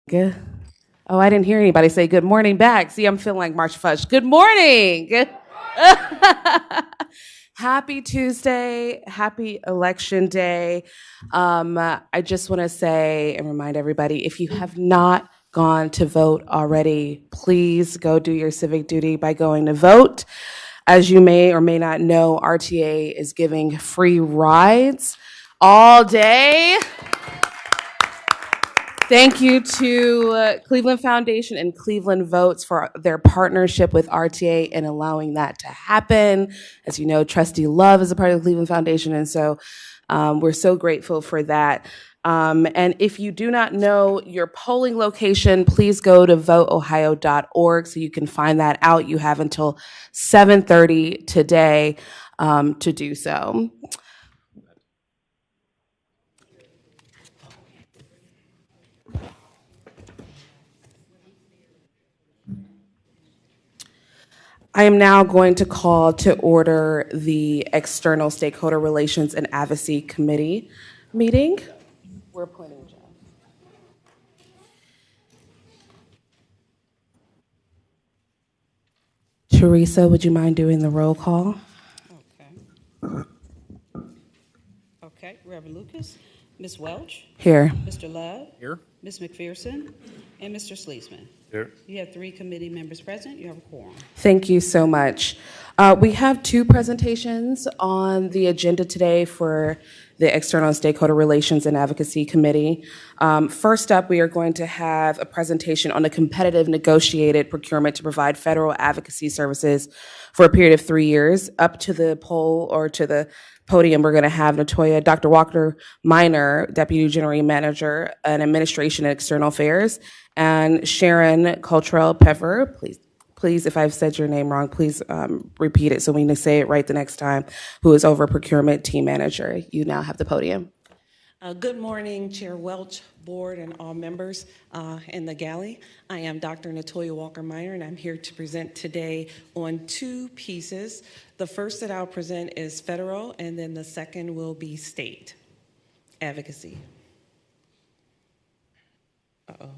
Good. Oh, I didn't hear anybody say good morning back. See, I'm feeling like March Fudge. Good morning. Happy Tuesday. Happy Election Day. I just want to say and remind everybody, if you have not gone to vote already, please go do your civic duty by going to vote. As you may or may not know, RTA is giving free rides all day. Thank you to Cleveland Foundation and Cleveland Votes for their partnership with RTA and allowing that to happen. As you know, Trustee Love is a part of the Cleveland Foundation, and so we're so grateful for that. And if you do not know your polling location, please go to voteohio.org so you can find that out. You have until 7:30 today to do so. I am now going to call to order the External Stakeholder Relations and Advocacy Committee meeting. We're appointing Jeff. Teresa, would you mind doing the roll call? Okay. Okay, Reverend Lucas, Ms. Welch, Here. Mr. Love, Here. Ms. McPherson, and Mr. Sleesman. Here. You have 3 committee members present. You have a quorum. Thank you so much. We have 2 presentations on the agenda today for the External Stakeholder Relations and Advocacy Committee. First up, we are going to have a presentation on the competitive negotiated procurement to provide federal advocacy services for a period of 3 years. Up to the pole or to the podium, we're going to have Dr. Walker Minor, Deputy General Manager and Administration and External Affairs, and Sharon Coltrell-Peffer, please, if I've said your name wrong, please repeat it so we can say it right the next time, who is over procurement team manager. You now have the podium. Good morning, Chair Welch, Board, and all members in the galley. I am Dr. Natoya Walker Minor, and I'm here to present today on 2 pieces. The first that I'll present is federal, and then the second will be state advocacy. Uh-oh.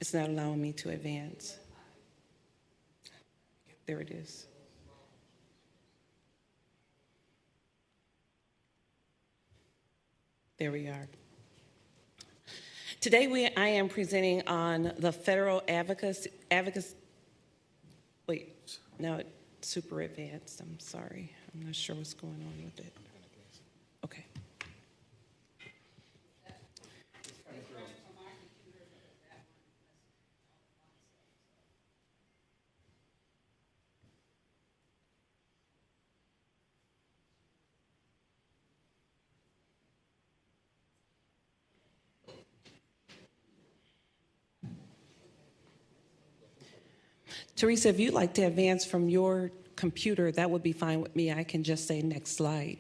It's not allowing me to advance. There it is. There we are. Today I am presenting on the federal advocacy. Wait, now it's super advanced. I'm sorry. I'm not sure what's going on with it. Okay. Teresa, if you'd like to advance from your computer, that would be fine with me. I can just say next slide.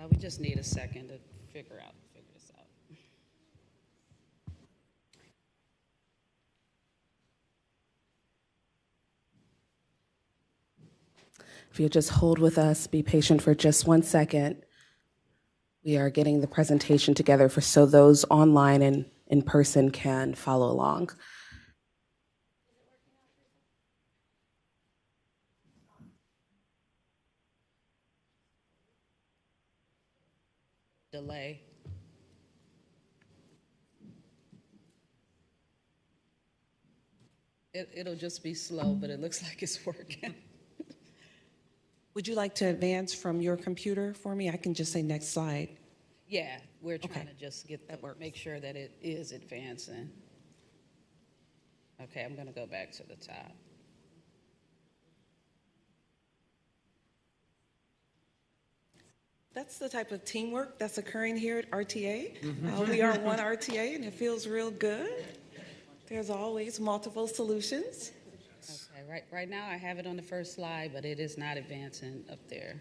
We just need a second to figure this out. If you'll just hold with us, be patient for just 1 second. We are getting the presentation together so those online and in person can follow along. Delay. It'll just be slow, but it looks like it's working. Would you like to advance from your computer for me? I can just say next slide. Yeah, we're trying Okay. to just make sure that it is advancing. Okay, I'm gonna go back to the top. That's the type of teamwork that's occurring here at RTA. We are one RTA, and it feels real good. There's always multiple solutions. Okay, right now I have it on the first slide, but it is not advancing up there.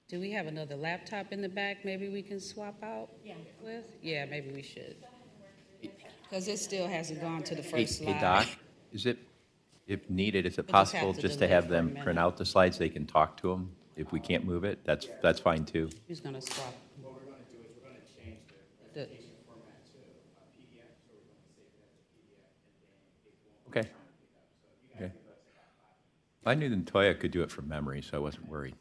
Do we have another laptop in the back maybe we can swap out with? Yeah, maybe we should. Because it still hasn't gone to the first slide. Hey, Doc, is it, if needed, is it We'll just have possible to just to delay have for a them minute. print out the slides, they can talk to them? If we can't move it, that's fine too. Who's gonna swap? What we're going to do is we're going to change the The- presentation format to a PDF, so we're going to save it as a PDF, and then it won't Okay. Okay. I knew that Toya could do it from memory, so I wasn't worried.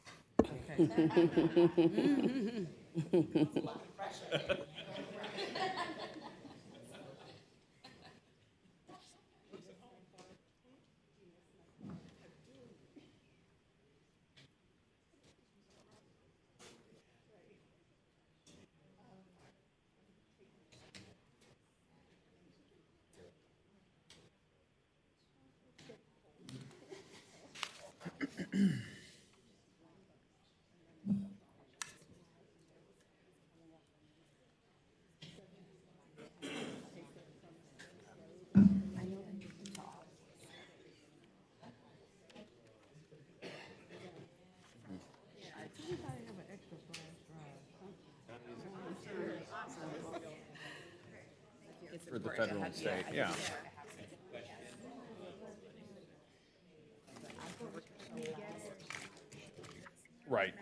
For the federal and state, yeah. Right.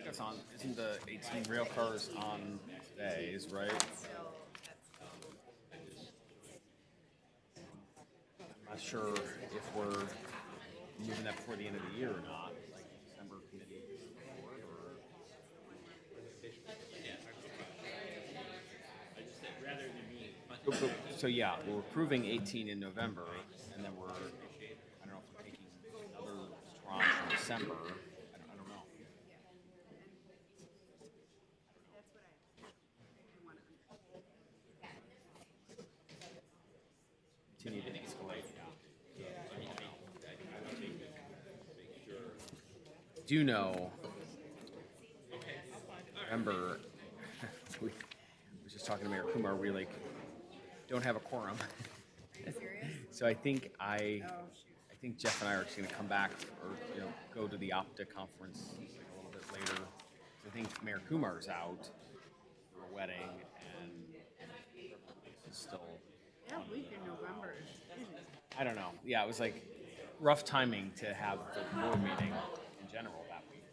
That's on, isn't the 18 rail cars on today's, right? I'm not sure if we're moving that before the end of the year or not, like December committee report or. So yeah, we're approving 18 in November, and then we're, I don't know if we're taking another tranche in December. I don't know. Continue to escalate. Do know. Remember, we was just talking to Mayor Kumar. We like don't have a quorum. So I think Jeff and I are just going to come back or go to the Opta conference like a little bit later. I think Mayor Kumar's out for a wedding and is still. That week in November. I don't know. Yeah, it was like rough timing to have the board meeting in general that week.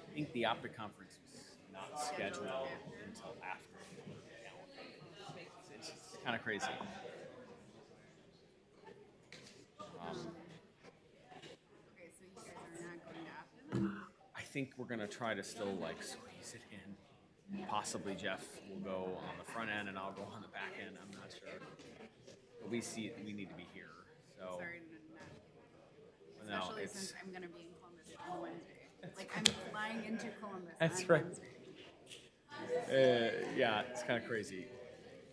I think the Opta conference was not scheduled until after. It's kind of crazy. Okay, so you guys are not going to Optum? I think we're gonna try to still like squeeze it in. Possibly Jeff will go on the front end and I'll go on the back end. I'm not sure. But we need to be here. So Sorry to not. no, Especially it's since I'm going to be in Columbus on Wednesday. Like, I'm flying into Columbus That's on right. Wednesday. yeah, it's kind of crazy.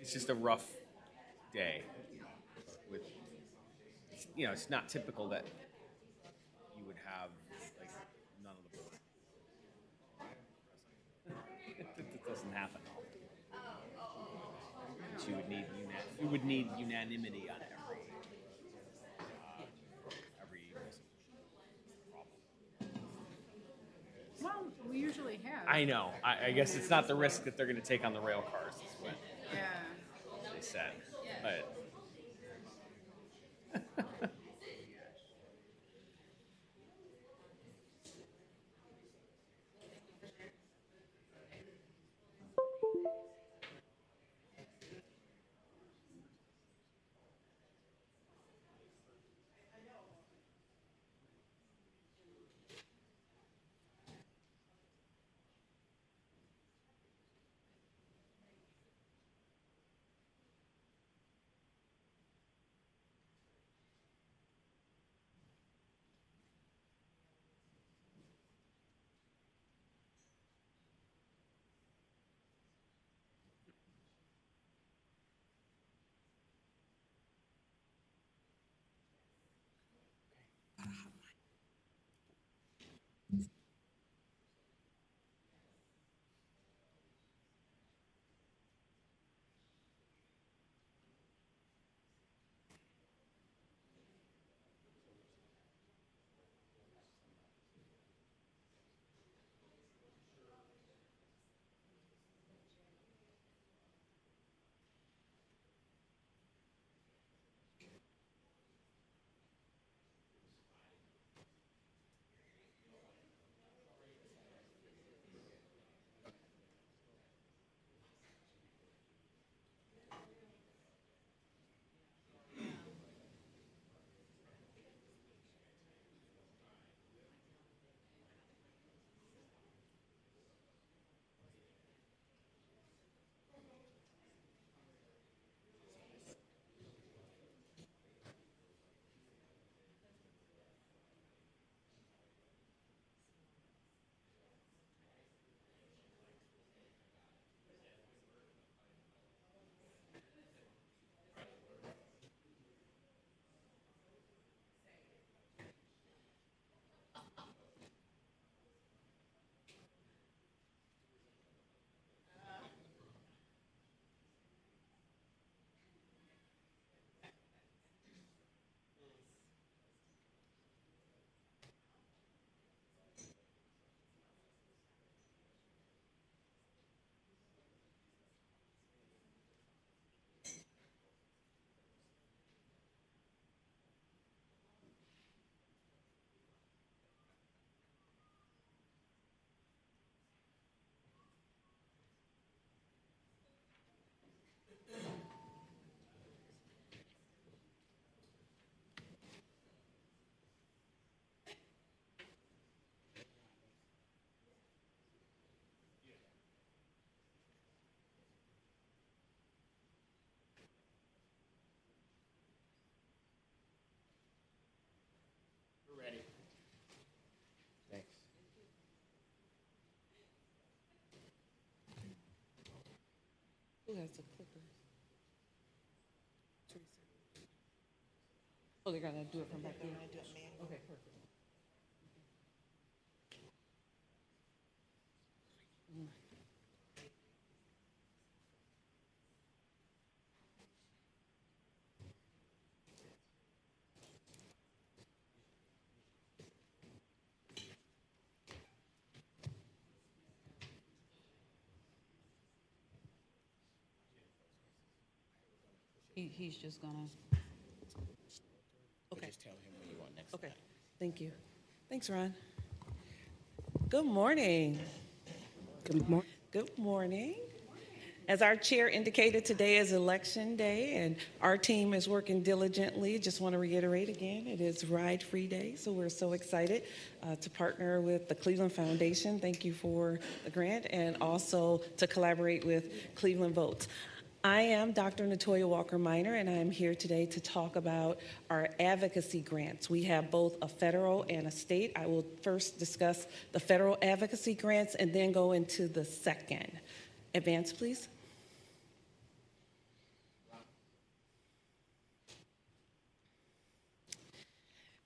It's just a rough day. With it's not typical that you would have like none of the board. doesn't happen often. So you would need unanimity on every Well, we usually have. I know. I guess it's not the risk that they're going to take on the rail cars, is what Yeah. they said. But Who has the clicker? Teresa. Oh, they're gonna do it from back here? Okay, perfect. He's just gonna. Okay. Just tell him when you want next. Okay, thank you. Thanks, Ron. Good morning. Good morning. Good morning. As our chair indicated, today is election day, and our team is working diligently. Just want to reiterate again, it is Ride Free Day, so we're so excited to partner with the Cleveland Foundation. Thank you for the grant, and also to collaborate with Cleveland Votes. I am Dr. Natoya Walker-Minor, and I'm here today to talk about our advocacy grants. We have both a federal and a state. I will first discuss the federal advocacy grants and then go into the second. Advance, please.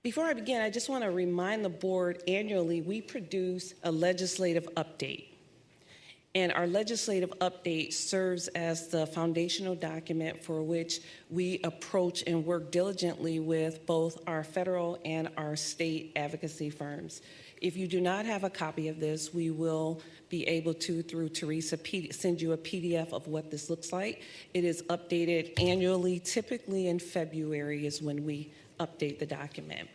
Before I begin, I just want to remind the board annually we produce a legislative update. And our legislative update serves as the foundational document for which we approach and work diligently with both our federal and our state advocacy firms. If you do not have a copy of this, we will be able to, through Teresa, send you a PDF of what this looks like. It is updated annually. Typically in February is when we update the document.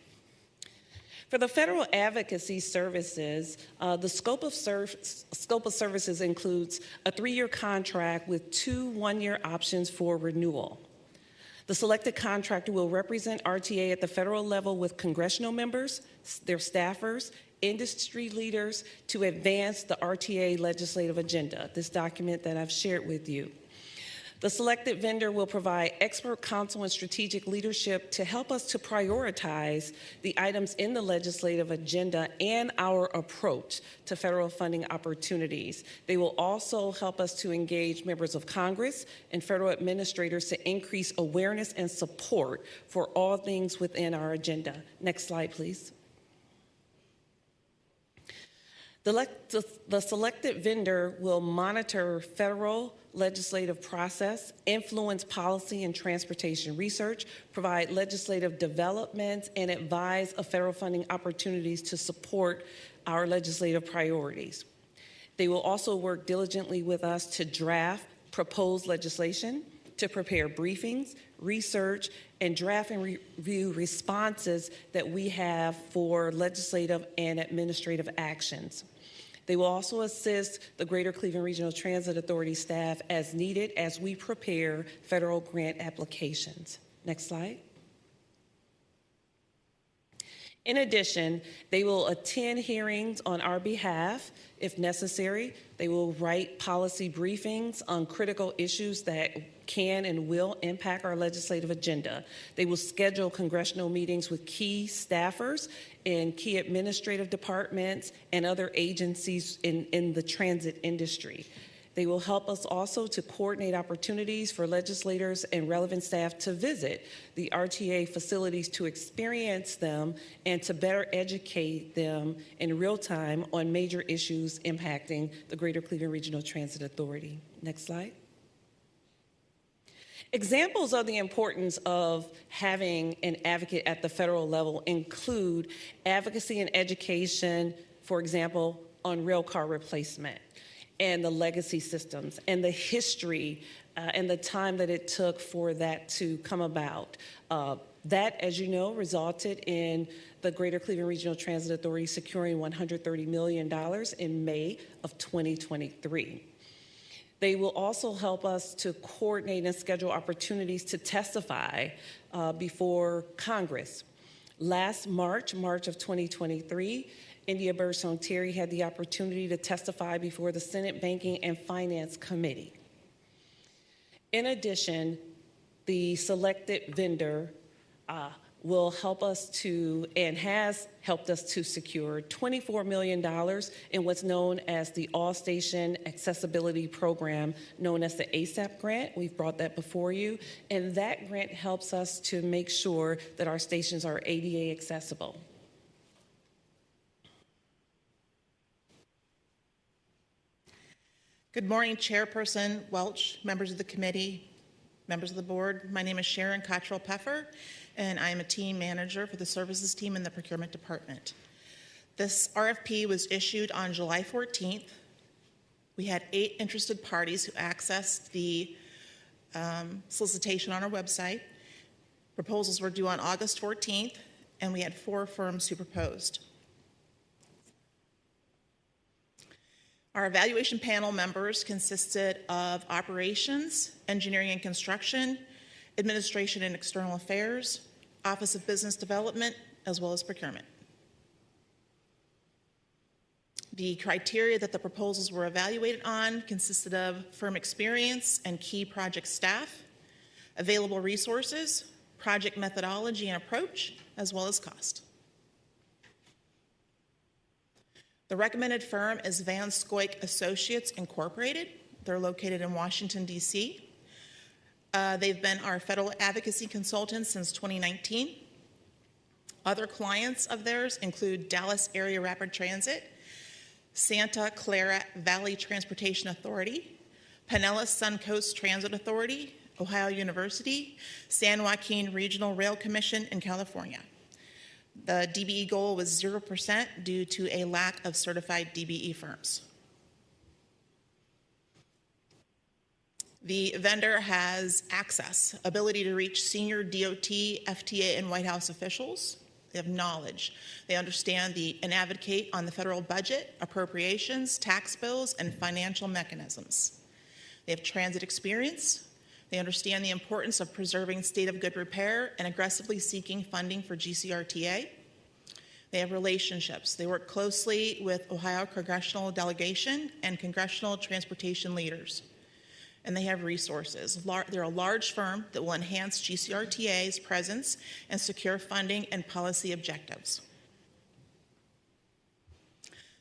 For the federal advocacy services, the scope of services includes a 3-year contract with 2 one-year options for renewal. The selected contractor will represent RTA at the federal level with congressional members, their staffers, industry leaders to advance the RTA legislative agenda, this document that I've shared with you. The selected vendor will provide expert counsel and strategic leadership to help us to prioritize the items in the legislative agenda and our approach to federal funding opportunities. They will also help us to engage members of Congress and federal administrators to increase awareness and support for all things within our agenda. Next slide, please. The selected vendor will monitor federal legislative process, influence policy and transportation research, provide legislative development, and advise of federal funding opportunities to support our legislative priorities. They will also work diligently with us to draft proposed legislation, to prepare briefings, research, and draft and review responses that we have for legislative and administrative actions. They will also assist the Greater Cleveland Regional Transit Authority staff as needed as we prepare federal grant applications. Next slide. In addition, they will attend hearings on our behalf if necessary. They will write policy briefings on critical issues that can and will impact our legislative agenda. They will schedule congressional meetings with key staffers in key administrative departments and other agencies in the transit industry. They will help us also to coordinate opportunities for legislators and relevant staff to visit the RTA facilities to experience them and to better educate them in real time on major issues impacting the Greater Cleveland Regional Transit Authority. Next slide. Examples of the importance of having an advocate at the federal level include advocacy and education, for example, on rail car replacement, and the legacy systems, and the history and the time that it took for that to come about. That, as you know, resulted in the Greater Cleveland Regional Transit Authority securing $130 million in May of 2023. They will also help us to coordinate and schedule opportunities to testify before Congress. Last March of 2023, India Birdsong Terry had the opportunity to testify before the Senate Banking and Finance Committee. In addition, the selected vendor will help us to, and has helped us to secure $24 million in what's known as the All-Station Accessibility Program, known as the ASAP grant. We've brought that before you, and that grant helps us to make sure that our stations are ADA accessible. Good morning, Chairperson Welch, members of the committee, members of the board. My name is Sharon Cottrell-Peffer, and I am a team manager for the services team in the procurement department. This RFP was issued on July 14th. We had 8 interested parties who accessed the solicitation on our website. Proposals were due on August 14th, and we had 4 firms who proposed. Our evaluation panel members consisted of operations, engineering and construction, administration and external affairs, Office of Business Development, as well as procurement. The criteria that the proposals were evaluated on consisted of firm experience and key project staff, available resources, project methodology and approach, as well as cost. The recommended firm is Van Scoik Associates Incorporated. They're located in Washington, D.C. They've been our federal advocacy consultants since 2019. Other clients of theirs include Dallas Area Rapid Transit, Santa Clara Valley Transportation Authority, Pinellas Suncoast Transit Authority, Ohio University, San Joaquin Regional Rail Commission in California. The DBE goal was 0% due to a lack of certified DBE firms. The vendor has access, ability to reach senior DOT, FTA, and White House officials. They have knowledge. They understand and advocate on the federal budget, appropriations, tax bills, and financial mechanisms. They have transit experience. They understand the importance of preserving state of good repair and aggressively seeking funding for GCRTA. They have relationships. They work closely with Ohio congressional delegation and congressional transportation leaders. And they have resources. They're a large firm that will enhance GCRTA's presence and secure funding and policy objectives.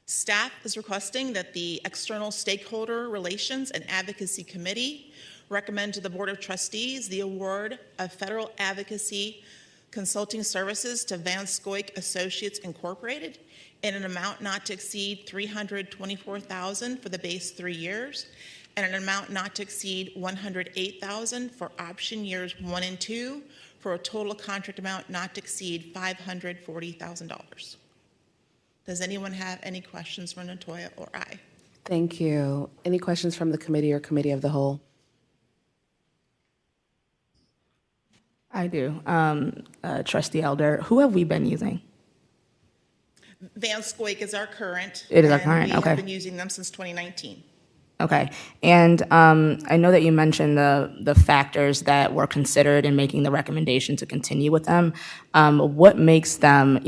Staff is requesting that the External Stakeholder Relations and Advocacy Committee recommend to the Board of Trustees the award of federal advocacy consulting services to Van Scoik Associates Incorporated in an amount not to exceed $324,000 for the base 3 years, and an amount not to exceed $108,000 for option years 1 and 2, for a total contract amount not to exceed $540,000. Does anyone have any questions for Natoya or I? Thank you. Any questions from the committee or committee of the whole? I do. Trustee Elder, who have we been using? Van Scoik is our current. It is our and current, we okay. have been using them since 2019. Okay. And I know that you mentioned the factors that were considered in making the recommendation to continue with them. What makes them,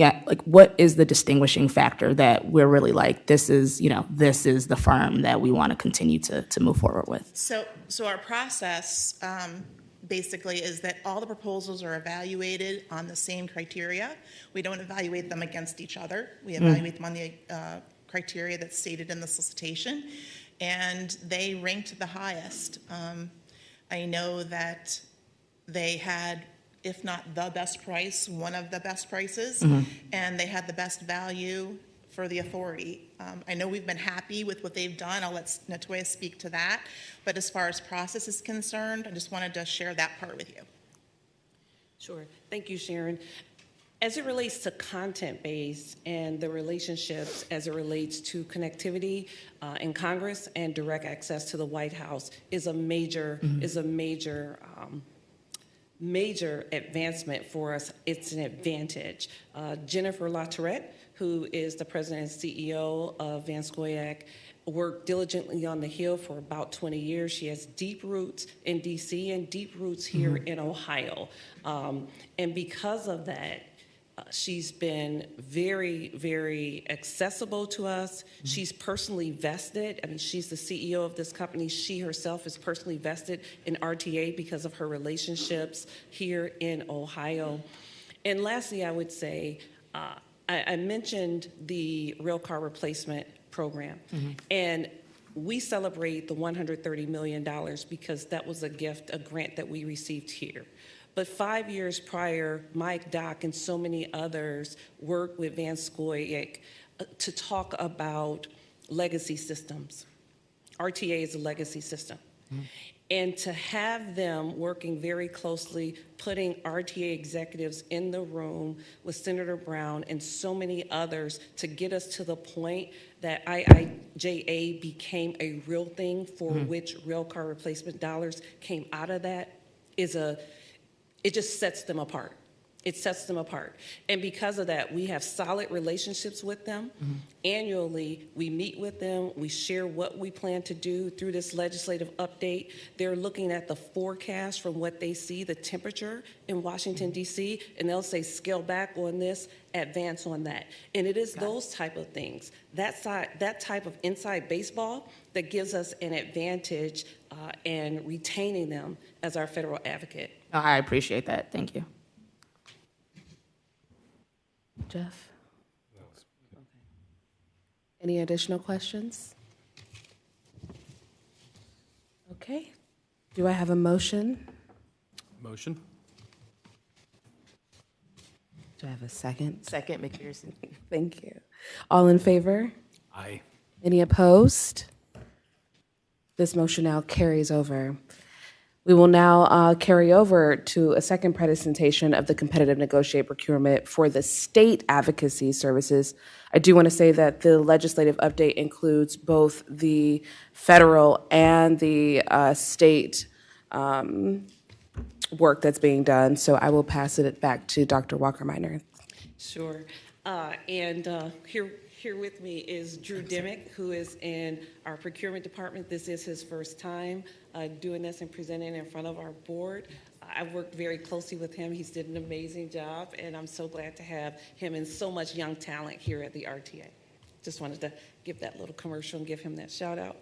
what is the distinguishing factor that we're really like, this is the firm that we want to continue to move forward with? So our process basically is that all the proposals are evaluated on the same criteria. We don't evaluate them against each other. We evaluate them on the criteria that's stated in the solicitation, and they ranked the highest. I know that they had, if not the best price, one of the best prices, and they had the best value for the authority. I know we've been happy with what they've done. I'll let Natoya speak to that. But as far as process is concerned, I just wanted to share that part with you. Sure. Thank you, Sharon. As it relates to content-based and the relationships as it relates to connectivity in Congress and direct access to the White House is a major major advancement for us. It's an advantage. Jennifer LaTourette, who is the president and CEO of Van Scoik, worked diligently on the Hill for about 20 years. She has deep roots in D.C. and deep roots here in Ohio. And because of that, she's been very, very accessible to us. She's personally vested. I mean, she's the CEO of this company. She herself is personally vested in RTA because of her relationships here in Ohio. And lastly, I would say, I mentioned the rail car replacement program. And we celebrate the $130 million because that was a gift, a grant that we received here. But 5 years prior, Mike, Doc, and so many others worked with Van Scoik to talk about legacy systems. RTA is a legacy system. And to have them working very closely, putting RTA executives in the room with Senator Brown and so many others to get us to the point that IIJA became a real thing for which rail car replacement dollars came out of that it just sets them apart. It sets them apart. And because of that, we have solid relationships with them. Annually, we meet with them. We share what we plan to do through this legislative update. They're looking at the forecast from what they see, the temperature in Washington, D.C., and they'll say, scale back on this, advance on that. And it is those type of things, that type of inside baseball that gives us an advantage in retaining them as our federal advocate. Oh, I appreciate that. Thank you. Jeff? Any additional questions? Okay. Do I have a motion? Motion? Do I have a second? Second, McPherson. Thank you. All in favor? Aye. Any opposed? This motion now carries over. We will now carry over to a second presentation of the competitive negotiate procurement for the state advocacy services. I do want to say that the legislative update includes both the federal and the state work that's being done. So I will pass it back to Dr. Walker-Minor. Sure. Here with me is Drew Dimmick, who is in our procurement department. This is his first time doing this and presenting in front of our board. I've worked very closely with him. He's did an amazing job, and I'm so glad to have him and so much young talent here at the RTA. Just wanted to give that little commercial and give him that shout out.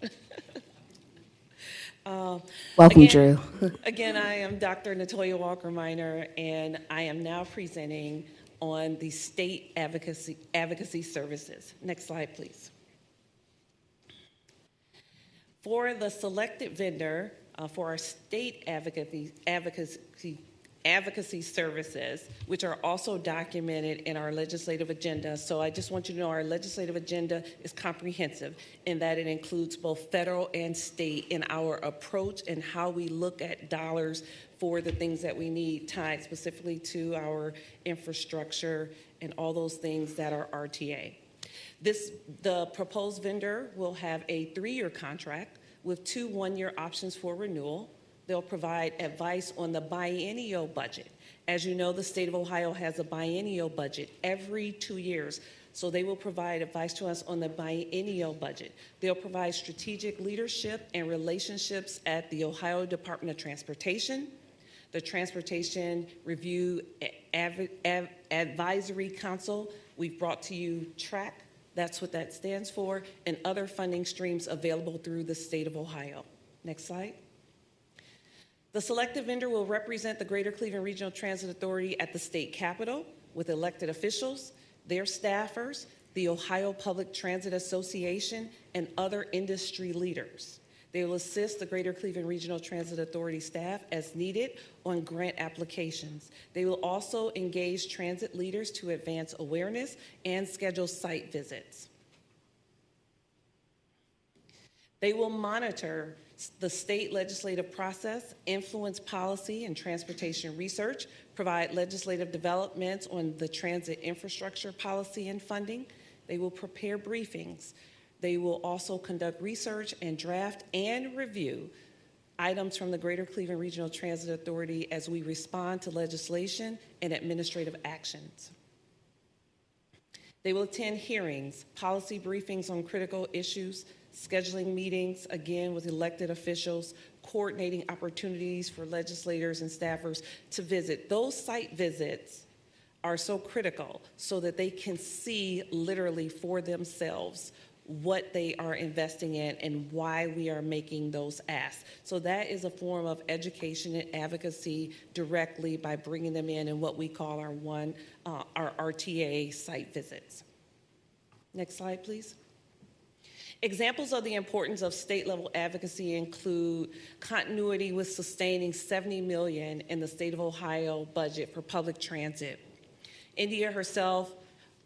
Welcome, Drew. Again, I am Dr. Natoya Walker-Minor, and I am now presenting on the state advocacy services. Next slide, please. For the selected vendor for our state advocacy services, which are also documented in our legislative agenda. So I just want you to know our legislative agenda is comprehensive in that it includes both federal and state in our approach and how we look at dollars for the things that we need tied specifically to our infrastructure and all those things that are RTA. The proposed vendor will have a 3-year contract with 2 one-year options for renewal. They'll provide advice on the biennial budget. As you know, the state of Ohio has a biennial budget every 2 years. So they will provide advice to us on the biennial budget. They'll provide strategic leadership and relationships at the Ohio Department of Transportation, the Transportation Review Advisory Council. We've brought to you TRAC, that's what that stands for, and other funding streams available through the state of Ohio. Next slide. The selected vendor will represent the Greater Cleveland Regional Transit Authority at the state capitol with elected officials, their staffers, the Ohio Public Transit Association, and other industry leaders. They will assist the Greater Cleveland Regional Transit Authority staff as needed on grant applications. They will also engage transit leaders to advance awareness and schedule site visits. They will monitor the state legislative process, influence policy and transportation research, provide legislative developments on the transit infrastructure policy and funding. They will prepare briefings. They will also conduct research and draft and review items from the Greater Cleveland Regional Transit Authority as we respond to legislation and administrative actions. They will attend hearings, policy briefings on critical issues, scheduling meetings, again, with elected officials, coordinating opportunities for legislators and staffers to visit. Those site visits are so critical so that they can see literally for themselves what they are investing in and why we are making those asks. So that is a form of education and advocacy directly by bringing them in what we call our RTA site visits. Next slide, please. Examples of the importance of state-level advocacy include continuity with sustaining $70 million in the state of Ohio budget for public transit. India herself,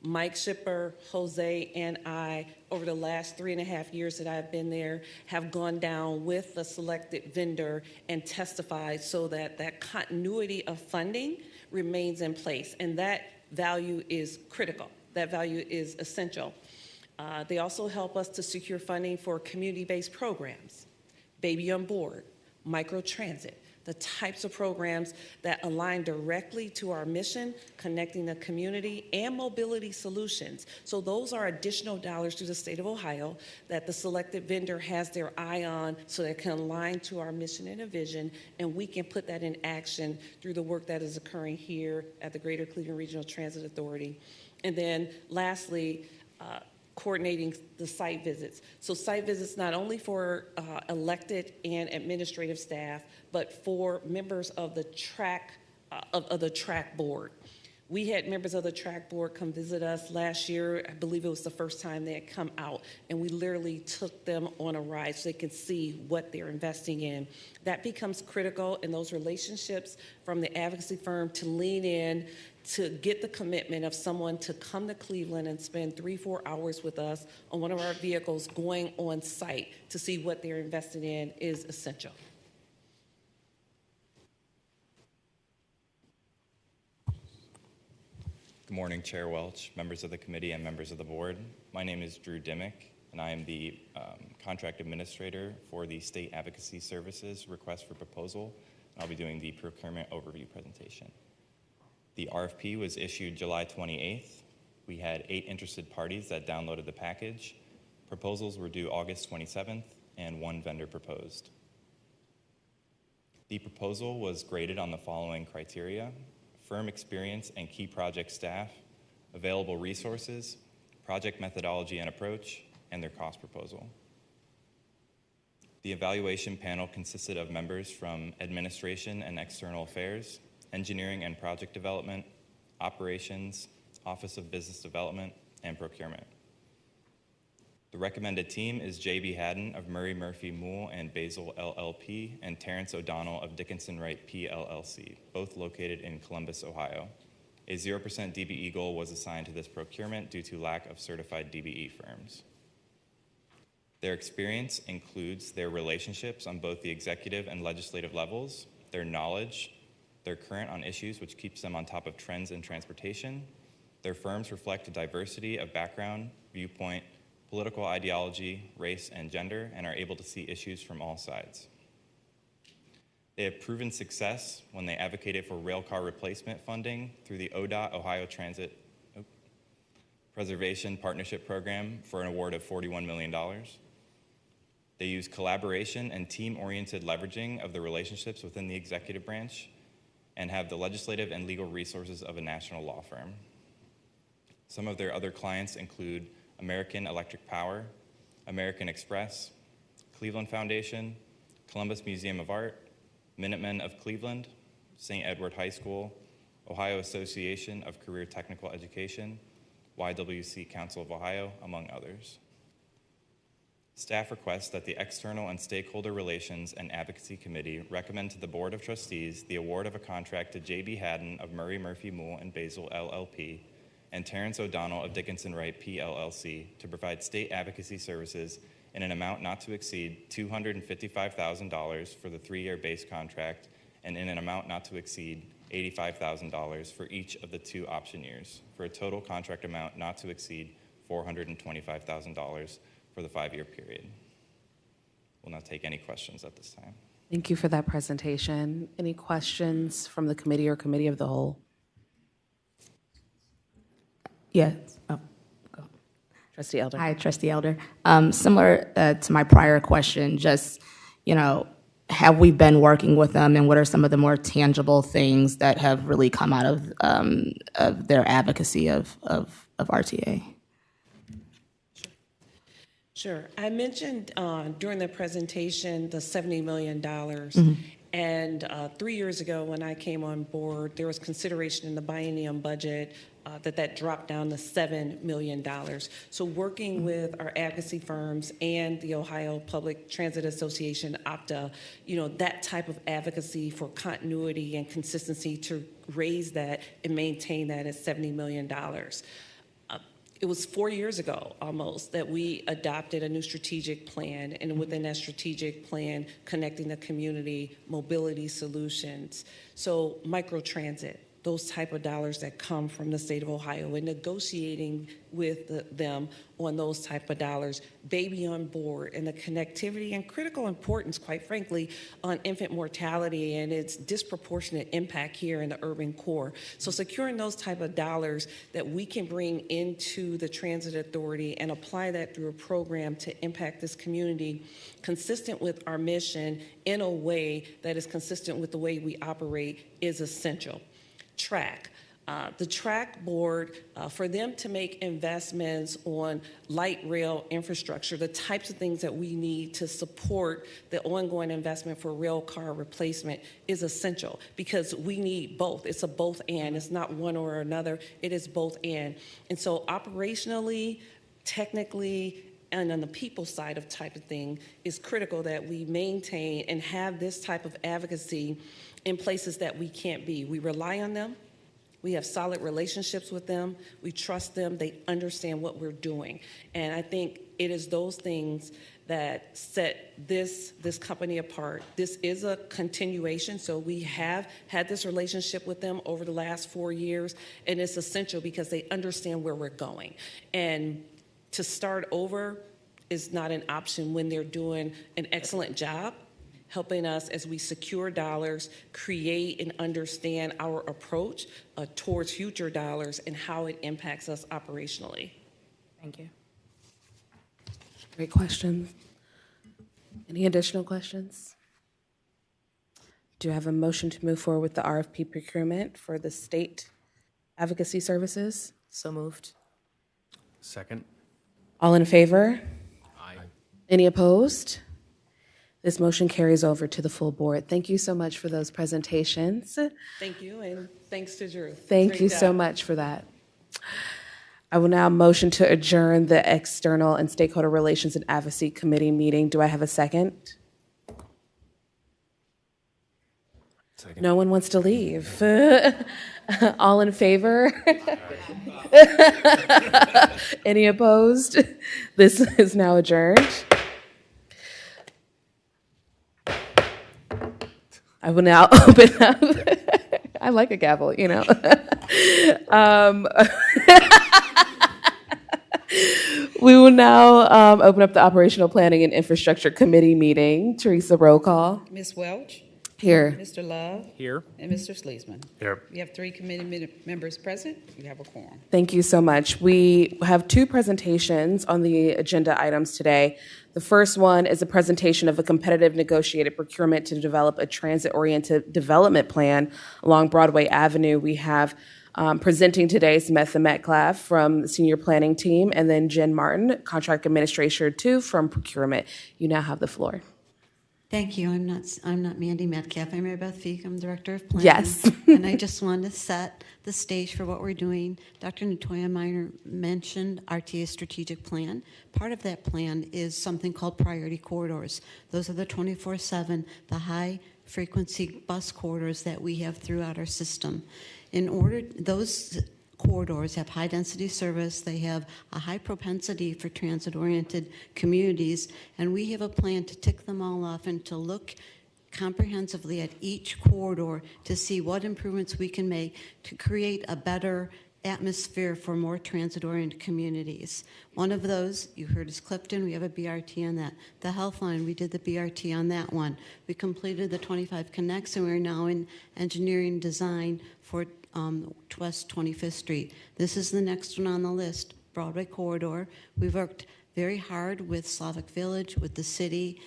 Mike Shipper, Jose, and I, over the last 3.5 years that I've been there, have gone down with the selected vendor and testified so that that continuity of funding remains in place. And that value is critical. That value is essential. They also help us to secure funding for community-based programs, Baby on Board, microtransit, the types of programs that align directly to our mission, connecting the community, and mobility solutions. So those are additional dollars to the state of Ohio that the selected vendor has their eye on so that it can align to our mission and a vision, and we can put that in action through the work that is occurring here at the Greater Cleveland Regional Transit Authority. And then lastly, coordinating the site visits. So site visits not only for elected and administrative staff, but for members of the TRAC board. We had members of the TRAC board come visit us last year. I believe it was the first time they had come out, and we literally took them on a ride so they could see what they're investing in. That becomes critical in those relationships from the advocacy firm to lean in to get the commitment of someone to come to Cleveland and spend 3-4 hours with us on one of our vehicles going on site to see what they're invested in is essential. Good morning, Chair Welch, members of the committee, and members of the board. My name is Drew Dimmick, and I am the contract administrator for the State Advocacy Services request for proposal. I'll be doing the procurement overview presentation. The RFP was issued July 28th. We had 8 interested parties that downloaded the package. Proposals were due August 27th, and 1 vendor proposed. The proposal was graded on the following criteria: firm experience and key project staff, available resources, project methodology and approach, and their cost proposal. The evaluation panel consisted of members from administration and external affairs, engineering and project development, operations, Office of Business Development, and procurement. The recommended team is J.B. Haddon of Murray Murphy Moule and Basil LLP and Terrence O'Donnell of Dickinson Wright PLLC, both located in Columbus, Ohio. A 0% DBE goal was assigned to this procurement due to lack of certified DBE firms. Their experience includes their relationships on both the executive and legislative levels, their knowledge, they're current on issues which keeps them on top of trends in transportation. Their firms reflect a diversity of background, viewpoint, political ideology, race, and gender, and are able to see issues from all sides. They have proven success when they advocated for railcar replacement funding through the ODOT Ohio Transit Preservation Partnership Program for an award of $41 million. They use collaboration and team-oriented leveraging of the relationships within the executive branch and have the legislative and legal resources of a national law firm. Some of their other clients include American Electric Power, American Express, Cleveland Foundation, Columbus Museum of Art, Minutemen of Cleveland, St. Edward High School, Ohio Association of Career Technical Education, YWC Council of Ohio, among others. Staff requests that the External and Stakeholder Relations and Advocacy Committee recommend to the Board of Trustees the award of a contract to J.B. Haddon of Murray Murphy Moule and Basil LLP and Terrence O'Donnell of Dickinson Wright PLLC to provide state advocacy services in an amount not to exceed $255,000 for the 3-year base contract and in an amount not to exceed $85,000 for each of the 2 option years, for a total contract amount not to exceed $425,000 for the 5-year period. We'll not take any questions at this time. Thank you for that presentation. Any questions from the committee or committee of the whole? Yes. Oh, go. Trustee Elder. Hi, Trustee Elder. Similar to my prior question, just, have we been working with them, and what are some of the more tangible things that have really come out of their advocacy of RTA? Sure. I mentioned during the presentation the $70 million. And 3 years ago when I came on board, there was consideration in the biennium budget that dropped down to $7 million. So working with our advocacy firms and the Ohio Public Transit Association, OPTA, that type of advocacy for continuity and consistency to raise that and maintain that at $70 million. It was 4 years ago almost that we adopted a new strategic plan, and within that strategic plan, connecting the community, mobility solutions, so microtransit, those type of dollars that come from the state of Ohio, and negotiating with them on those type of dollars, baby on board, and the connectivity and critical importance, quite frankly, on infant mortality and its disproportionate impact here in the urban core. So securing those type of dollars that we can bring into the transit authority and apply that through a program to impact this community consistent with our mission in a way that is consistent with the way we operate is essential. Track. The track board, for them to make investments on light rail infrastructure, the types of things that we need to support the ongoing investment for rail car replacement is essential because we need both. It's a both and. It's not one or another. It is both and. And so operationally, technically, and on the people side of type of thing, is critical that we maintain and have this type of advocacy in places that we can't be. We rely on them. We have solid relationships with them. We trust them. They understand what we're doing. And I think it is those things that set this company apart. This is a continuation, so we have had this relationship with them over the last 4 years, and it's essential because they understand where we're going. And to start over is not an option when they're doing an excellent job helping us as we secure dollars, create and understand our approach towards future dollars and how it impacts us operationally. Thank you. Great question. Any additional questions? Do you have a motion to move forward with the RFP procurement for the state advocacy services? So moved. Second. All in favor? Aye. Any opposed? This motion carries over to the full board. Thank you so much for those presentations. Thank you, and thanks to Drew. Thank Great you job. so much for that. I will now motion to adjourn the External and Stakeholder Relations and Advocacy Committee meeting. Do I have a second? Second. No one wants to leave. All in favor? Any opposed? This is now adjourned. I will now open up. I like a gavel, you know. We will now open up the Operational Planning and Infrastructure Committee meeting. Teresa, roll call. Ms. Welch, Here. Mr. Love, Here. and Mr. Sleesman. Here. You have 3 committee members present. You have a quorum. Thank you so much. We have 2 presentations on the agenda items today. The first one is a presentation of a competitive negotiated procurement to develop a transit-oriented development plan along Broadway Avenue. We have presenting today Samantha Metcalf from the senior planning team, and then Jen Martin, contract administrator 2 from procurement. You now have the floor. Thank you. I'm not Mandy Metcalf. I'm Mary Beth Feek. I'm Director of Planning. Yes. And I just wanted to set the stage for what we're doing. Dr. Natoya Minor mentioned RTA strategic plan. Part of that plan is something called priority corridors. Those are the 24/7, the high frequency bus corridors that we have throughout our system. Those corridors have high density service, they have a high propensity for transit oriented communities, and we have a plan to tick them all off and to look comprehensively at each corridor to see what improvements we can make to create a better atmosphere for more transit oriented communities. One of those, you heard, is Clifton. We have a BRT on that. The Health Line, we did the BRT on that one. We completed the 25 Connects, and we're now in engineering design for West 25th Street. This is the next one on the list, Broadway Corridor. We've worked very hard with Slavic Village, with the city,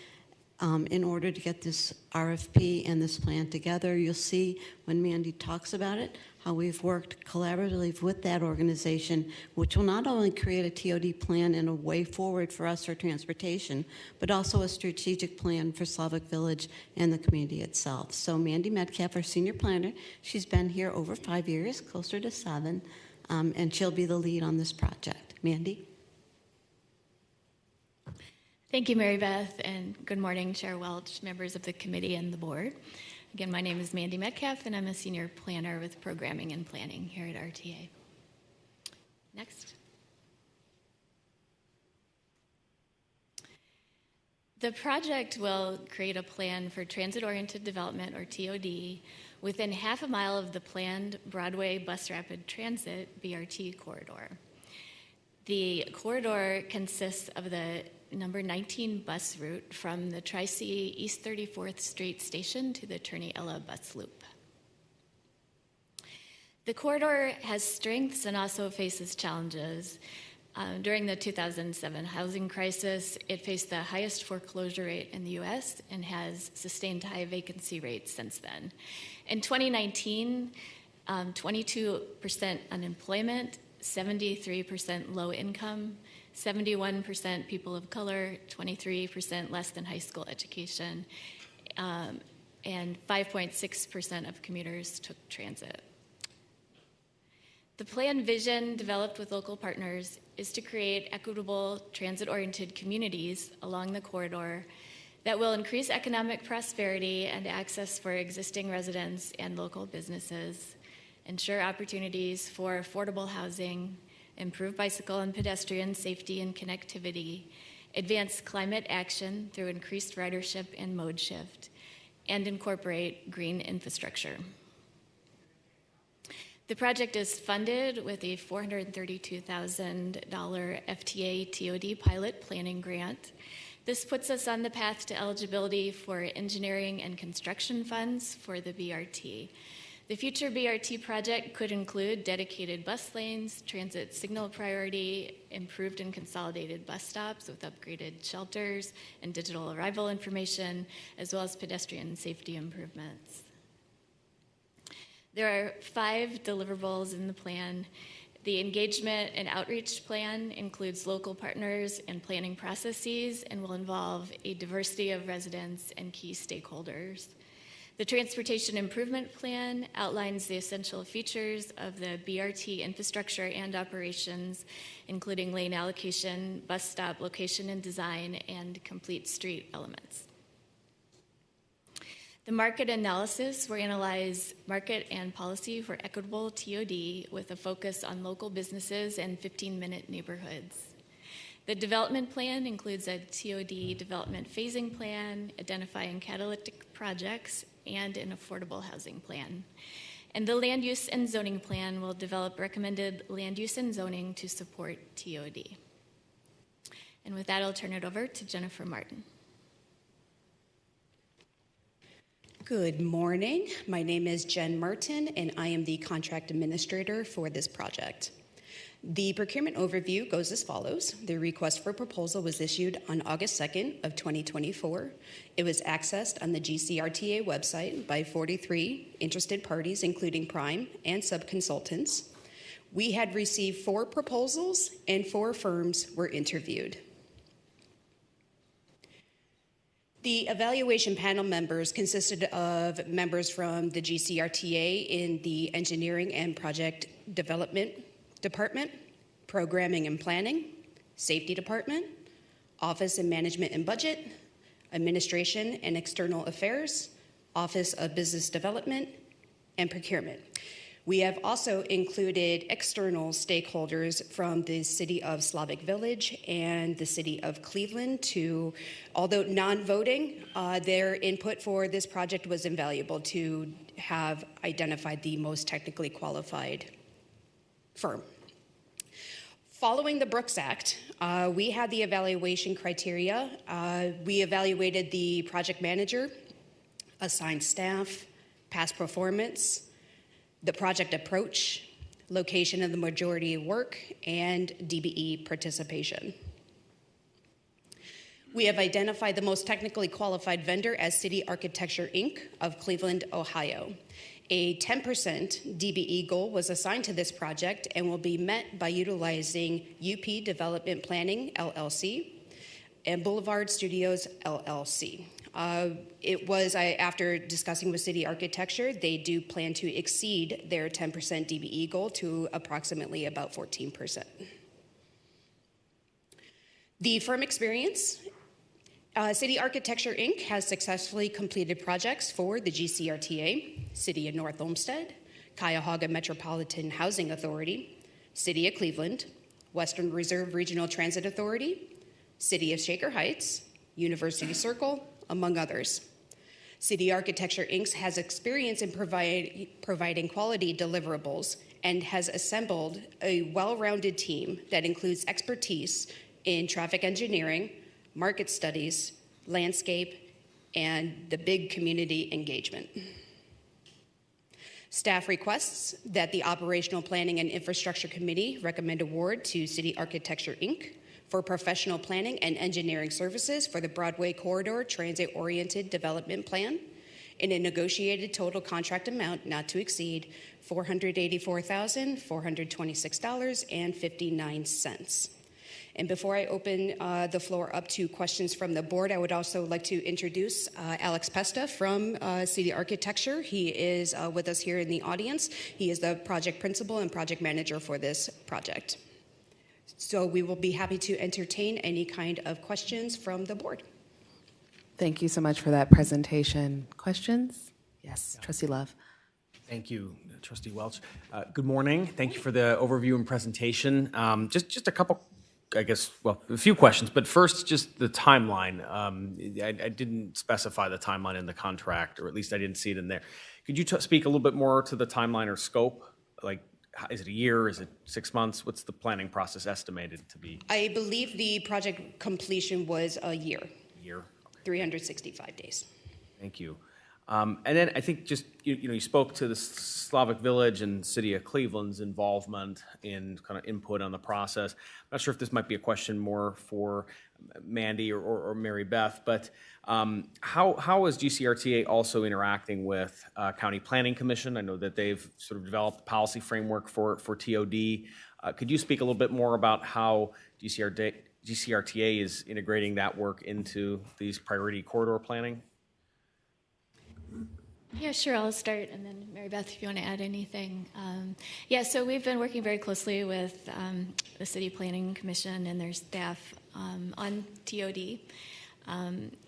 in order to get this RFP and this plan together. You'll see when Mandy talks about it, how we've worked collaboratively with that organization, which will not only create a TOD plan and a way forward for us for transportation, but also a strategic plan for Slavic Village and the community itself. So Mandy Metcalf, our senior planner, she's been here over 5 years, closer to 7, and she'll be the lead on this project. Mandy? Thank you, Mary Beth, and good morning, Chair Welch, members of the committee and the board. Again, my name is Mandy Metcalf, and I'm a senior planner with programming and planning here at RTA. Next. The project will create a plan for transit-oriented development, or TOD, within half a mile of the planned Broadway Bus Rapid Transit BRT corridor. The corridor consists of the number 19 bus route from the Tri-C East 34th Street station to the Turney Ella bus loop. The corridor has strengths and also faces challenges. During the 2007 housing crisis, it faced the highest foreclosure rate in the U.S. and has sustained high vacancy rates since then. In 2019, 22% unemployment, 73% low income, 71% people of color, 23% less than high school education, and 5.6% of commuters took transit. The plan vision, developed with local partners, is to create equitable transit-oriented communities along the corridor that will increase economic prosperity and access for existing residents and local businesses, ensure opportunities for affordable housing, improve bicycle and pedestrian safety and connectivity, advance climate action through increased ridership and mode shift, and incorporate green infrastructure. The project is funded with a $432,000 FTA TOD pilot planning grant. This puts us on the path to eligibility for engineering and construction funds for the BRT. The future BRT project could include dedicated bus lanes, transit signal priority, improved and consolidated bus stops with upgraded shelters and digital arrival information, as well as pedestrian safety improvements. There are 5 deliverables in the plan. The engagement and outreach plan includes local partners and planning processes and will involve a diversity of residents and key stakeholders. The Transportation Improvement Plan outlines the essential features of the BRT infrastructure and operations, including lane allocation, bus stop location and design, and complete street elements. The market analysis will analyze market and policy for equitable TOD with a focus on local businesses and 15-minute neighborhoods. The development plan includes a TOD development phasing plan, identifying catalytic projects, and an affordable housing plan. And the land use and zoning plan will develop recommended land use and zoning to support TOD. And with that, I'll turn it over to Jennifer Martin. Good morning. My name is Jen Martin, and I am the contract administrator for this project. The procurement overview goes as follows. The request for proposal was issued on August 2nd of 2024. It was accessed on the GCRTA website by 43 interested parties, including prime and subconsultants. We had received 4 proposals and 4 firms were interviewed. The evaluation panel members consisted of members from the GCRTA in the Engineering and Project Development Department, Programming and Planning, Safety Department, Office and Management and Budget, Administration and External Affairs, Office of Business Development, and Procurement. We have also included external stakeholders from the City of Slavic Village and the City of Cleveland to, although non-voting, their input for this project was invaluable to have identified the most technically qualified firm. Following the Brooks Act, we had the evaluation criteria. We evaluated the project manager, assigned staff, past performance, the project approach, location of the majority of work, and DBE participation. We have identified the most technically qualified vendor as City Architecture, Inc. of Cleveland, Ohio. A 10% DBE goal was assigned to this project and will be met by utilizing UP Development Planning, LLC, and Boulevard Studios, LLC. After discussing with City Architecture, they do plan to exceed their 10% DBE goal to approximately about 14%. The firm experience, City Architecture, Inc. has successfully completed projects for the GCRTA, City of North Olmsted, Cuyahoga Metropolitan Housing Authority, City of Cleveland, Western Reserve Regional Transit Authority, City of Shaker Heights, University Circle, among others. City Architecture, Inc. has experience in providing quality deliverables and has assembled a well-rounded team that includes expertise in traffic engineering, market studies, landscape, and the big community engagement. Staff requests that the Operational Planning and Infrastructure Committee recommend award to City Architecture, Inc. for professional planning and engineering services for the Broadway Corridor Transit-Oriented Development Plan in a negotiated total contract amount not to exceed $484,426.59. And before I open the floor up to questions from the board, I would also like to introduce Alex Pesta from City Architecture. He is with us here in the audience. He is the project principal and project manager for this project. So we will be happy to entertain any kind of questions from the board. Thank you so much for that presentation. Questions? Yes, Trustee Love. Thank you, Trustee Welch. Good morning. Thank you for the overview and presentation. Just a couple, I guess, well, a few questions, but first, just the timeline. I didn't specify the timeline in the contract, or at least I didn't see it in there. Could you speak a little bit more to the timeline or scope? Like, is it a year? Is it 6 months? What's the planning process estimated to be? I believe the project completion was a year. A year? Okay. 365 days. Thank you. And then I think just, you spoke to the Slavic Village and City of Cleveland's involvement in kind of input on the process. I'm not sure if this might be a question more for Mandy or Mary Beth, but how is GCRTA also interacting with County Planning Commission? I know that they've sort of developed a policy framework for TOD. Could you speak a little bit more about how GCRTA is integrating that work into these priority corridor planning? Yeah, sure. I'll start, and then Mary Beth, if you want to add anything. Yeah, so we've been working very closely with the City Planning Commission and their staff on TOD.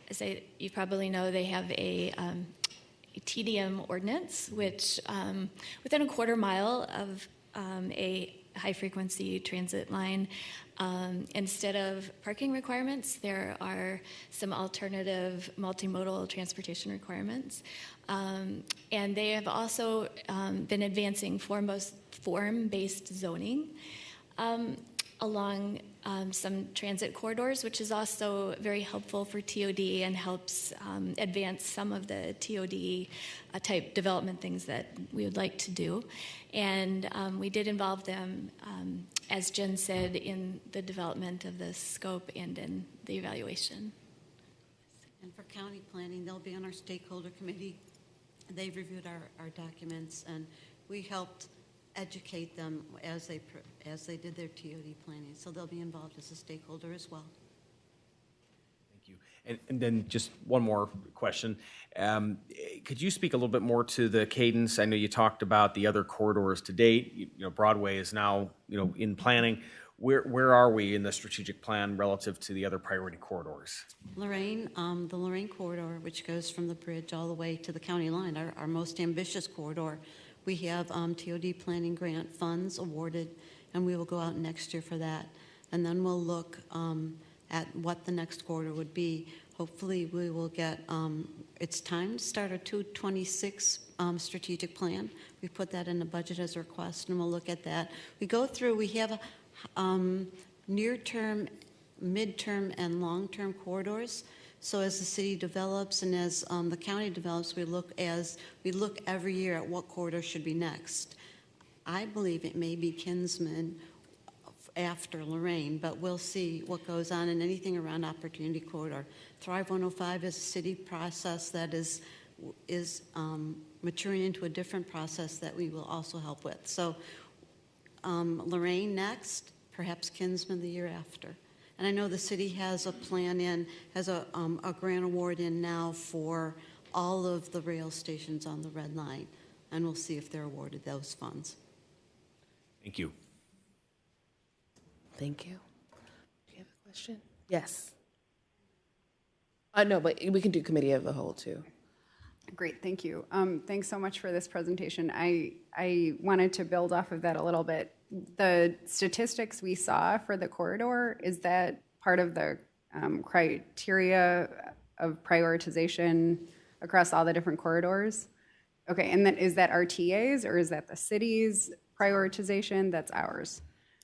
As you probably know, they have a TDM ordinance, which within a quarter mile of a high-frequency transit line, instead of parking requirements, there are some alternative multimodal transportation requirements. And they have also been advancing form-based zoning along some transit corridors, which is also very helpful for TOD and helps advance some of the TOD type development things that we would like to do. And we did involve them, as Jen said, in the development of the scope and in the evaluation. And for county planning, they'll be on our stakeholder committee. They've reviewed our documents, and we helped educate them as they did their TOD planning. So they'll be involved as a stakeholder as well. Thank you. And then just one more question. Could you speak a little bit more to the cadence? I know you talked about the other corridors to date. Broadway is now, in planning. Where are we in the strategic plan relative to the other priority corridors? Lorraine, the Lorraine corridor, which goes from the bridge all the way to the county line, our most ambitious corridor. We have TOD planning grant funds awarded, and we will go out next year for that. And then we'll look at what the next corridor would be. Hopefully we will get, it's time to start our 226 strategic plan. We put that in the budget as a request, and we'll look at that. We go through, we have near-term, mid-term, and long-term corridors. So as the city develops and as the county develops, we look every year at what corridor should be next. I believe it may be Kinsman after Lorraine, but we'll see what goes on in anything around Opportunity Corridor. Thrive 105 is a city process that is maturing into a different process that we will also help with. So Lorraine next, perhaps Kinsman the year after. And I know the city has a plan in, has a grant award in now for all of the rail stations on the Red Line, and we'll see if they're awarded those funds. Thank you. Thank you. Do you have a question? Yes. No, but we can do committee of the whole too. Great, thank you. Thanks so much for this presentation. I wanted to build off of that a little bit. The statistics we saw for the corridor, is that part of the criteria of prioritization across all the different corridors? Okay, and then is that RTA's or is that the city's prioritization? That's ours.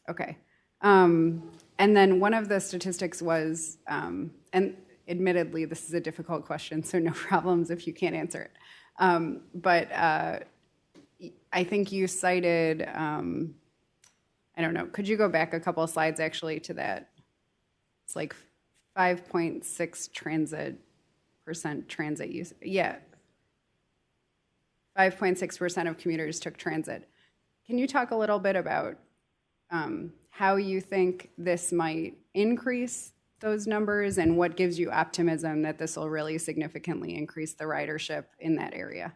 Okay. And then one of the statistics was, and admittedly, this is a difficult question, so no problems if you can't answer it. But I think you cited, I don't know, could you go back a couple of slides actually to that? It's like 5.6% transit use. Yeah. 5.6% of commuters took transit. Can you talk a little bit about how you think this might increase those numbers and what gives you optimism that this will really significantly increase the ridership in that area?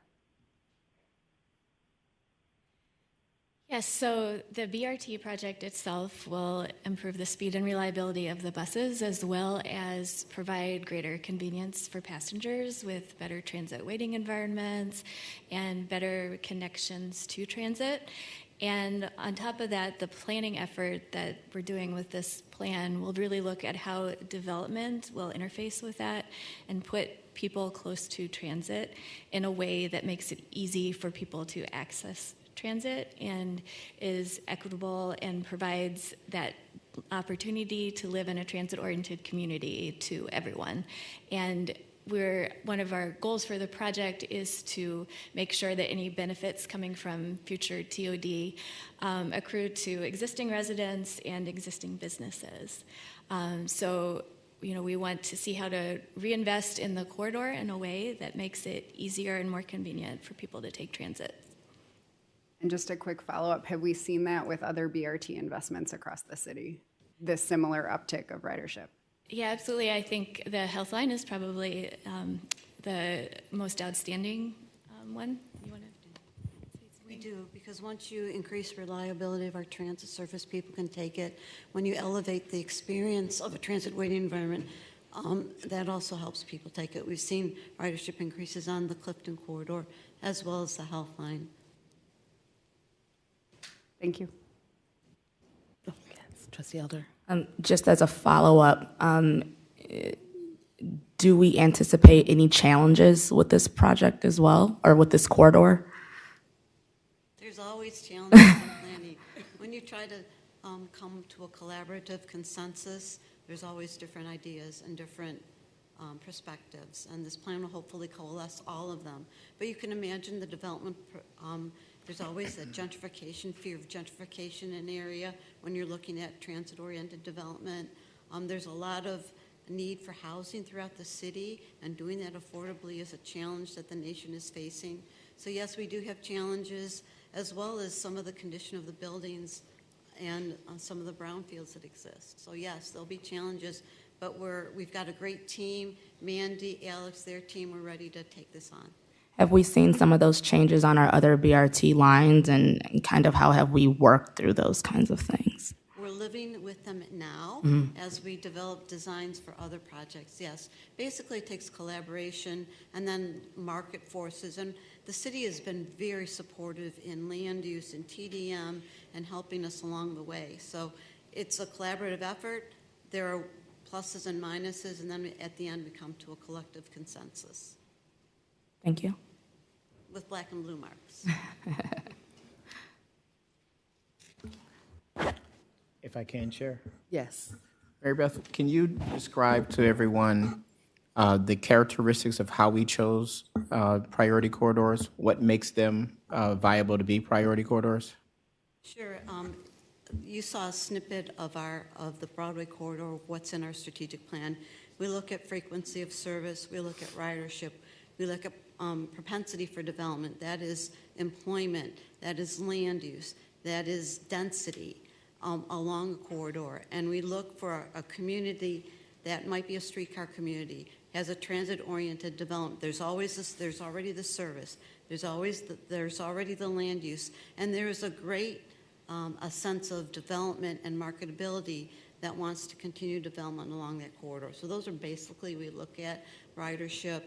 Yes, so the BRT project itself will improve the speed and reliability of the buses as well as provide greater convenience for passengers with better transit waiting environments and better connections to transit. And on top of that, the planning effort that we're doing with this plan will really look at how development will interface with that and put people close to transit in a way that makes it easy for people to access transit and is equitable and provides that opportunity to live in a transit-oriented community to everyone. And one of our goals for the project is to make sure that any benefits coming from future TOD accrue to existing residents and existing businesses. So we want to see how to reinvest in the corridor in a way that makes it easier and more convenient for people to take transit. And just a quick follow-up, have we seen that with other BRT investments across the city, this similar uptick of ridership? Yeah, absolutely. I think the Health Line is probably the most outstanding one. You want to? We do, because once you increase reliability of our transit service, people can take it. When you elevate the experience of a transit waiting environment, that also helps people take it. We've seen ridership increases on the Clifton corridor as well as the Health Line. Thank you. Oh, yes, Trustee Elder. Just as a follow-up, do we anticipate any challenges with this project as well, or with this corridor? There's always challenges in planning. When you try to come to a collaborative consensus, there's always different ideas and different perspectives, and this plan will hopefully coalesce all of them. But you can imagine the development, there's always a gentrification, fear of gentrification in an area when you're looking at transit-oriented development. There's a lot of need for housing throughout the city, and doing that affordably is a challenge that the nation is facing. So yes, we do have challenges, as well as some of the condition of the buildings and some of the brownfields that exist. So yes, there'll be challenges, but we've got a great team. Mandy, Alex, their team, we're ready to take this on. Have we seen some of those changes on our other BRT lines, and kind of how have we worked through those kinds of things? We're living with them now as we develop designs for other projects, yes. Basically, it takes collaboration and then market forces. And the city has been very supportive in land use and TDM and helping us along the way. So it's a collaborative effort. There are pluses and minuses, and then at the end, we come to a collective consensus. Thank you. With black and blue marks. If I can, Chair. Yes. Mary Beth, can you describe to everyone the characteristics of how we chose priority corridors? What makes them viable to be priority corridors? Sure. You saw a snippet of the Broadway corridor, what's in our strategic plan. We look at frequency of service. We look at ridership. We look at propensity for development. That is employment. That is land use. That is density along a corridor. And we look for a community that might be a streetcar community, has a transit-oriented development. There's already the service. There's already the land use. And there is a great a sense of development and marketability that wants to continue development along that corridor. So those are basically, we look at ridership,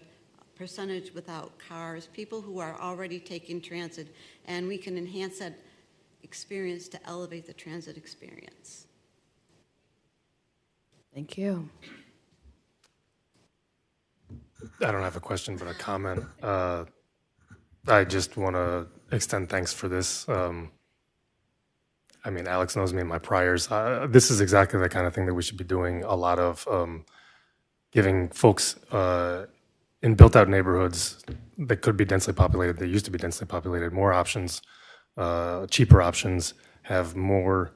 percentage without cars, people who are already taking transit, and we can enhance that experience to elevate the transit experience. Thank you. I don't have a question, but a comment. I just want to extend thanks for this. I mean, Alex knows me and my priors. This is exactly the kind of thing that we should be doing a lot of, giving folks in built-out neighborhoods that could be densely populated, that used to be densely populated, more options, cheaper options, have more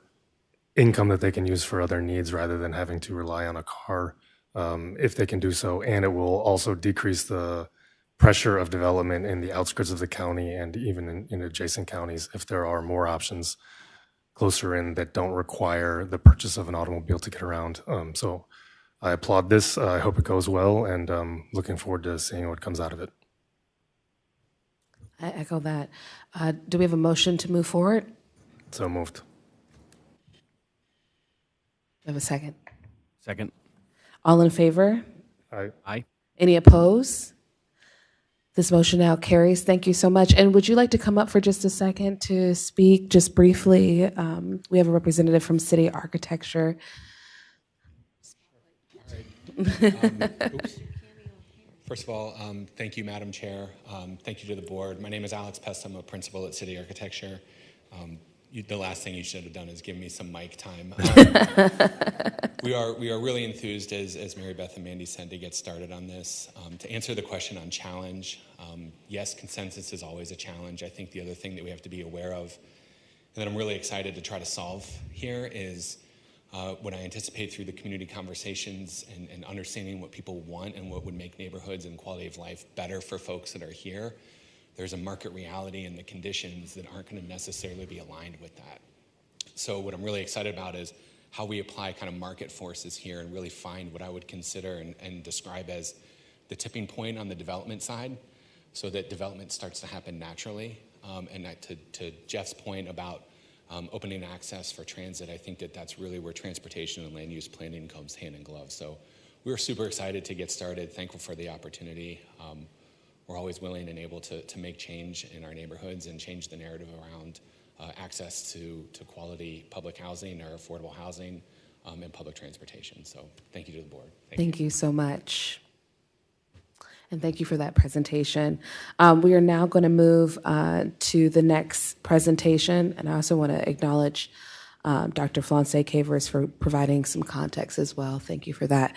income that they can use for other needs rather than having to rely on a car if they can do so. And it will also decrease the pressure of development in the outskirts of the county and even in adjacent counties if there are more options closer in that don't require the purchase of an automobile to get around. So I applaud this. I hope it goes well, and looking forward to seeing what comes out of it. I echo that. Do we have a motion to move forward? So moved. Have a second. Second. All in favor? Aye. Aye. Any opposed? This motion now carries. Thank you so much. And would you like to come up for just a second to speak just briefly? We have a representative from City Architecture. Oops. First of all, thank you, Madam Chair. Thank you to the board. My name is Alex Pest. I'm a principal at City Architecture. The last thing you should have done is give me some mic time. We are really enthused, as Mary Beth and Mandy said, to get started on this. To answer the question on challenge, yes, consensus is always a challenge. I think the other thing that we have to be aware of, and that I'm really excited to try to solve here, is what I anticipate through the community conversations and understanding what people want and what would make neighborhoods and quality of life better for folks that are here. There's a market reality and the conditions that aren't going to necessarily be aligned with that. So what I'm really excited about is how we apply kind of market forces here and really find what I would consider and describe as the tipping point on the development side, so that development starts to happen naturally. And to Jeff's point about opening access for transit, I think that that's really where transportation and land use planning comes hand in glove. So we're super excited to get started, thankful for the opportunity. We're always willing and able to make change in our neighborhoods and change the narrative around access to quality public housing or affordable housing and public transportation. So thank you to the board. Thank you so much. And thank you for that presentation. We are now going to move to the next presentation. And I also want to acknowledge Dr. Flonse Cavers for providing some context as well. Thank you for that.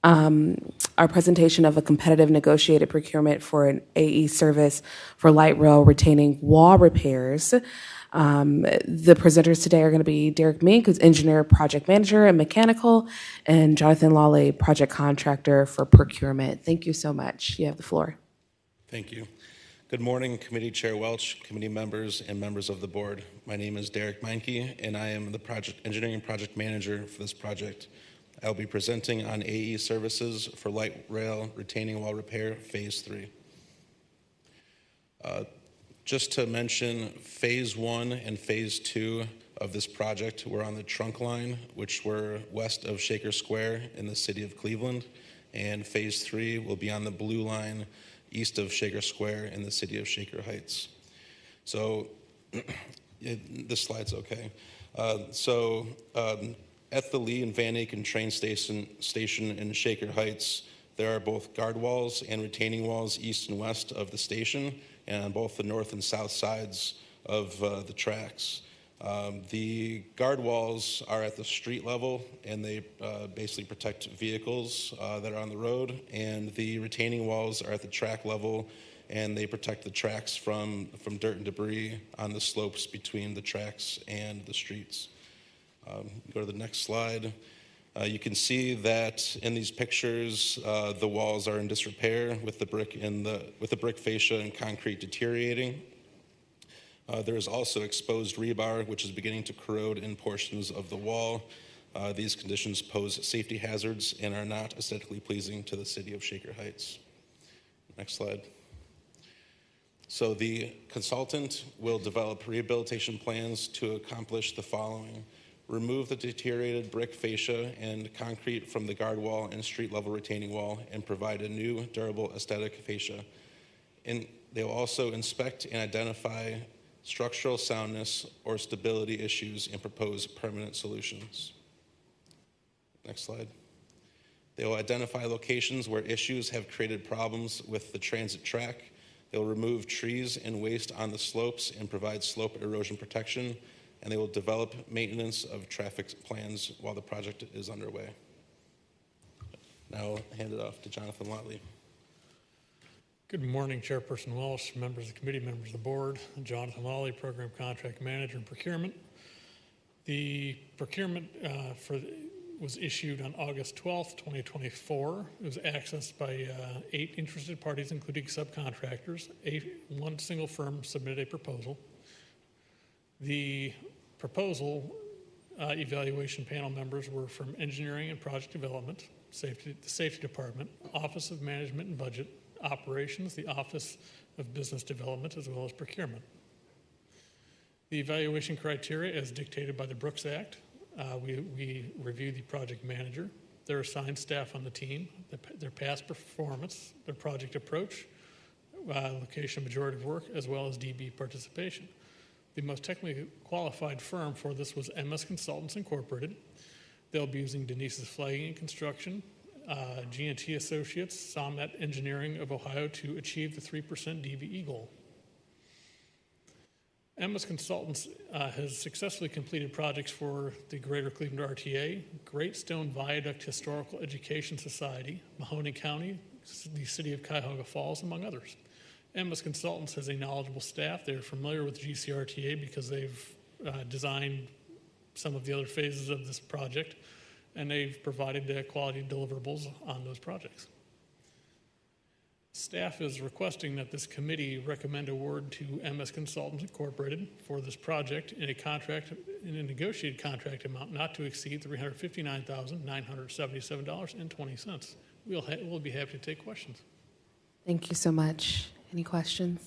Our presentation of a competitive negotiated procurement for an AE service for light rail retaining wall repairs. The presenters today are going to be Derek Mink, who's engineer, project manager, and mechanical, and Jonathan Lawley, project contractor for procurement. Thank you so much. You have the floor. Thank you. Good morning, Committee Chair Welch, committee members, and members of the board. My name is Derek Meinke, and I am the project engineering project manager for this project. I'll be presenting on AE services for light rail retaining wall repair, Phase 3. Just to mention, Phase 1 and Phase 2 of this project were on the trunk line, which were west of Shaker Square in the city of Cleveland, and Phase 3 will be on the blue line east of Shaker Square in the city of Shaker Heights. So this slide's okay. At the Lee and Van Aken train station in Shaker Heights, there are both guard walls and retaining walls east and west of the station, and on both the north and south sides of the tracks. The guard walls are at the street level, and they basically protect vehicles that are on the road, and the retaining walls are at the track level, and they protect the tracks from dirt and debris on the slopes between the tracks and the streets. Go to the next slide. You can see that in these pictures, the walls are in disrepair with the brick fascia and concrete deteriorating. There is also exposed rebar, which is beginning to corrode in portions of the wall. These conditions pose safety hazards and are not aesthetically pleasing to the city of Shaker Heights. Next slide. So the consultant will develop rehabilitation plans to accomplish the following: remove the deteriorated brick fascia and concrete from the guard wall and street level retaining wall and provide a new durable aesthetic fascia. And they will also inspect and identify structural soundness or stability issues and propose permanent solutions. Next slide. They will identify locations where issues have created problems with the transit track. They'll remove trees and waste on the slopes and provide slope erosion protection, and they will develop maintenance of traffic plans while the project is underway. Now I'll hand it off to Jonathan Lawley. Good morning, Chairperson Welsh, members of the committee, members of the board. I'm Jonathan Lawley, Program Contract Manager in Procurement. The procurement was issued on August 12th, 2024. It was accessed by 8 interested parties, including subcontractors. One single firm submitted a proposal. The proposal evaluation panel members were from Engineering and Project Development, the Safety Department, Office of Management and Budget, Operations, the Office of Business Development, as well as Procurement. The evaluation criteria as dictated by the Brooks Act. We review the project manager, their assigned staff on the team, their past performance, their project approach, location majority of work, as well as DB participation. The most technically qualified firm for this was MS Consultants Incorporated. They'll be using Denise's Flagging and Construction, G&T Associates, Sommet Engineering of Ohio to achieve the 3% DBE goal. MS Consultants has successfully completed projects for the Greater Cleveland RTA, Great Stone Viaduct Historical Education Society, Mahoning County, the City of Cuyahoga Falls, among others. MS Consultants has a knowledgeable staff. They're familiar with GCRTA because they've designed some of the other phases of this project, and they've provided quality deliverables on those projects. Staff is requesting that this committee recommend award to MS Consultants Incorporated for this project in a negotiated contract amount not to exceed $359,977.20. We'll be happy to take questions. Thank you so much. Any questions?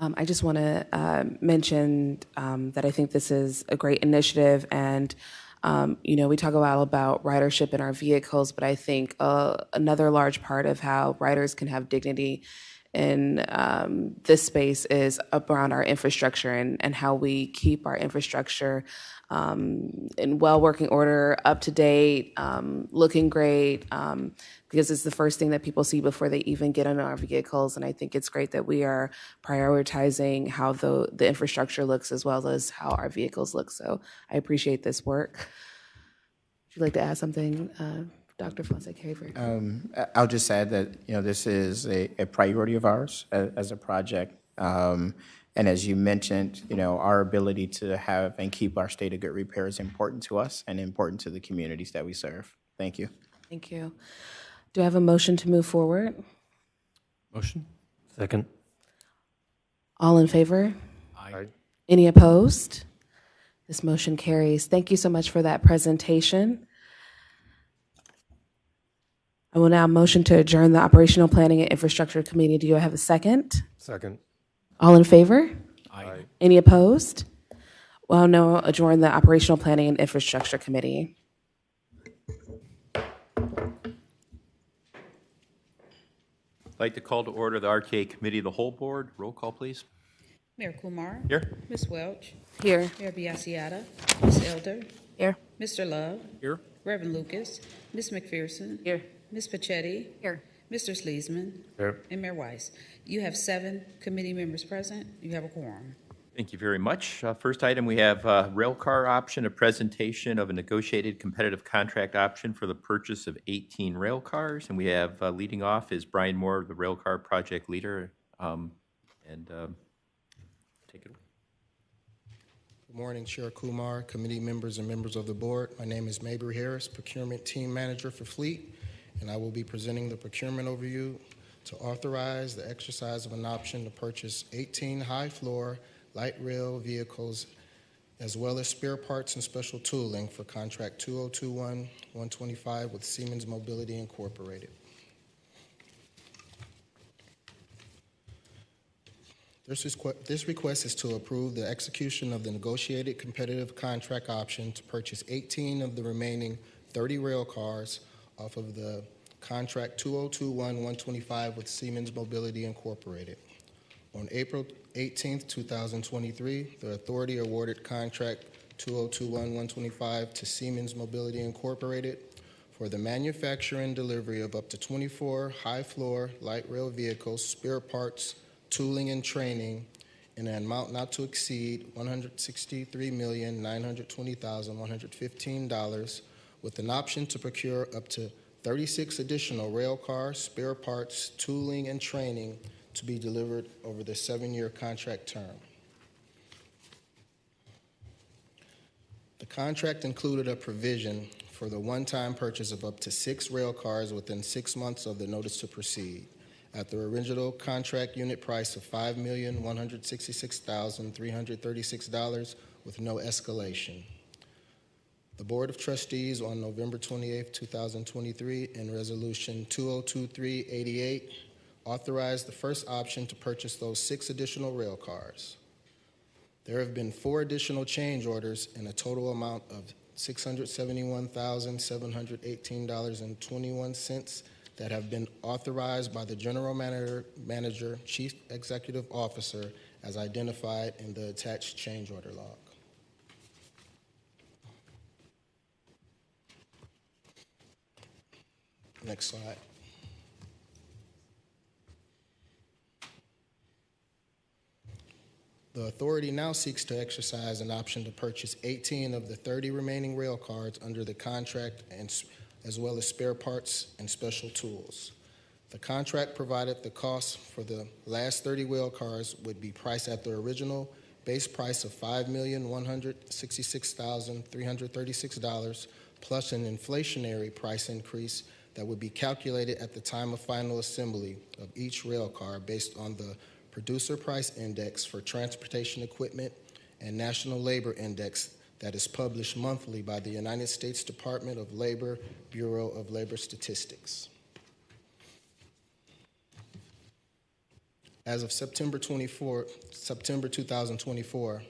I just want to mention that I think this is a great initiative, and we talk a lot about ridership in our vehicles, but I think another large part of how riders can have dignity in this space is around our infrastructure and how we keep our infrastructure in well working order, up to date, looking great, because it's the first thing that people see before they even get in our vehicles. And I think it's great that we are prioritizing how the infrastructure looks as well as how our vehicles look. So I appreciate this work. Would you like to add something, Dr. Fonseca? I'll just add that this is a priority of ours as a project. And as you mentioned, our ability to have and keep our state of good repair is important to us and important to the communities that we serve. Thank you. Thank you. Do I have a motion to move forward? Motion. Second. All in favor? Aye. Any opposed? This motion carries. Thank you so much for that presentation. I will now motion to adjourn the Operational Planning and Infrastructure Committee. Do you have a second? Second. All in favor? Aye. Any opposed? Well, no, adjourn the Operational Planning and Infrastructure Committee. I'd like to call to order the RTA Committee of the Whole Board. Roll call, please. Mayor Kumar. Here. Ms. Welch. Here. Mayor Biassiata. Ms. Elder. Here. Mr. Love. Here. Reverend Lucas. Ms. McPherson. Here. Ms. Pachetti. Here. Mr. Sleesman. Here. And Mayor Weiss. You have 7 committee members present. You have a quorum. Thank you very much. First item, we have rail car option, a presentation of a negotiated competitive contract option for the purchase of 18 rail cars. And we have leading off is Brian Moore, the rail car project leader. Take it away. Good morning, Chair Kumar, committee members, and members of the board. My name is Mabry Harris, Procurement Team Manager for Fleet, and I will be presenting the procurement overview to authorize the exercise of an option to purchase 18 high-floor light rail vehicles, as well as spare parts and special tooling for contract 2021-125 with Siemens Mobility Incorporated. This request is to approve the execution of the negotiated competitive contract option to purchase 18 of the remaining 30 rail cars off of the contract 2021-125 with Siemens Mobility Incorporated. On April 18, 2023, the authority awarded contract 2021-125 to Siemens Mobility Incorporated for the manufacture and delivery of up to 24 high-floor light rail vehicles, spare parts, tooling, and training in an amount not to exceed $163,920,115, with an option to procure up to 36 additional rail cars, spare parts, tooling, and training to be delivered over the 7-year contract term. The contract included a provision for the one-time purchase of up to 6 rail cars within 6 months of the notice to proceed, at the original contract unit price of $5,166,336 with no escalation. The Board of Trustees on November 28, 2023, in Resolution 2023-88, authorize the first option to purchase those 6 additional rail cars. There have been 4 additional change orders in a total amount of $671,718.21 that have been authorized by the General Manager, Chief Executive Officer, as identified in the attached change order log. Next slide. The authority now seeks to exercise an option to purchase 18 of the 30 remaining rail cars under the contract, and as well as spare parts and special tools. The contract provided the cost for the last 30 rail cars would be priced at the original base price of $5,166,336 plus an inflationary price increase that would be calculated at the time of final assembly of each rail car based on the Producer Price Index for transportation equipment and National Labor Index that is published monthly by the United States Department of Labor, Bureau of Labor Statistics. As of September 2024,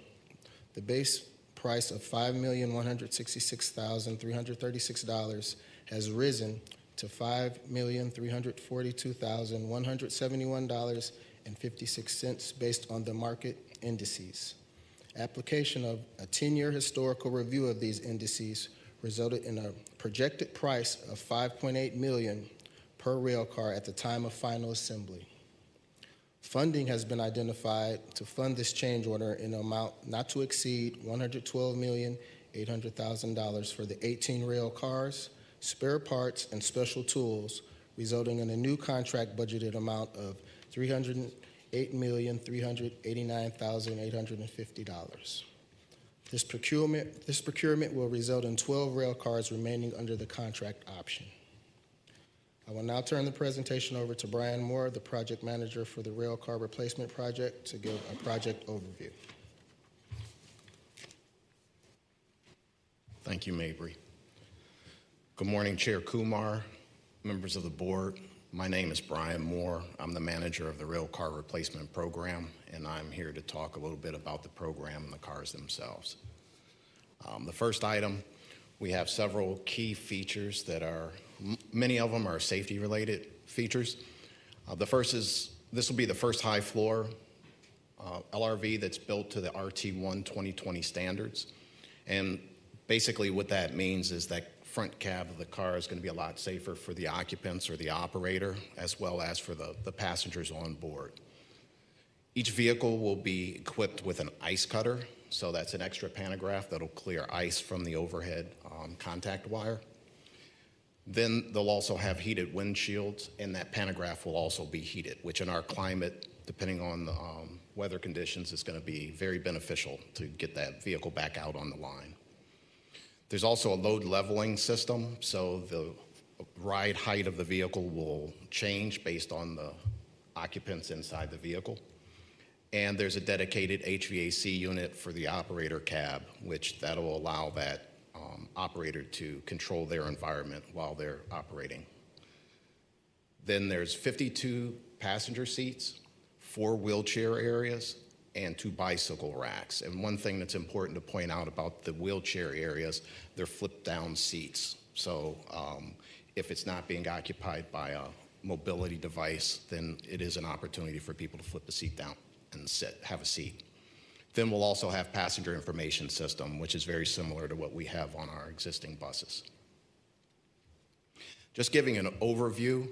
the base price of $5,166,336 has risen to $5,342,171.56 based on the market indices. Application of a 10-year historical review of these indices resulted in a projected price of $5.8 million per rail car at the time of final assembly. Funding has been identified to fund this change order in an amount not to exceed $112,800,000 for the 18 rail cars, spare parts, and special tools, resulting in a new contract budgeted amount of $308,389,850. This procurement will result in 12 rail cars remaining under the contract option. I will now turn the presentation over to Brian Moore, the project manager for the rail car replacement project, to give a project overview. Thank you, Mabry. Good morning, Chair Kumar, members of the board. My name is Brian Moore. I'm the manager of the rail car replacement program, and I'm here to talk a little bit about the program and the cars themselves. The first item, we have several key features that are, many of them are safety-related features. The first is, this will be the first high floor LRV that's built to the RT1 2020 standards. And basically what that means is that front cab of the car is going to be a lot safer for the occupants or the operator, as well as for the passengers on board. Each vehicle will be equipped with an ice cutter, so that's an extra pantograph that'll clear ice from the overhead contact wire. Then they'll also have heated windshields, and that pantograph will also be heated, which in our climate, depending on the weather conditions, is going to be very beneficial to get that vehicle back out on the line. There's also a load leveling system, so the ride height of the vehicle will change based on the occupants inside the vehicle. And there's a dedicated HVAC unit for the operator cab, which that'll allow that operator to control their environment while they're operating. Then there's 52 passenger seats, 4 wheelchair areas, and 2 bicycle racks. And one thing that's important to point out about the wheelchair areas, they're flip down seats. So if it's not being occupied by a mobility device, then it is an opportunity for people to flip the seat down and have a seat. Then we'll also have passenger information system, which is very similar to what we have on our existing buses. Just giving an overview,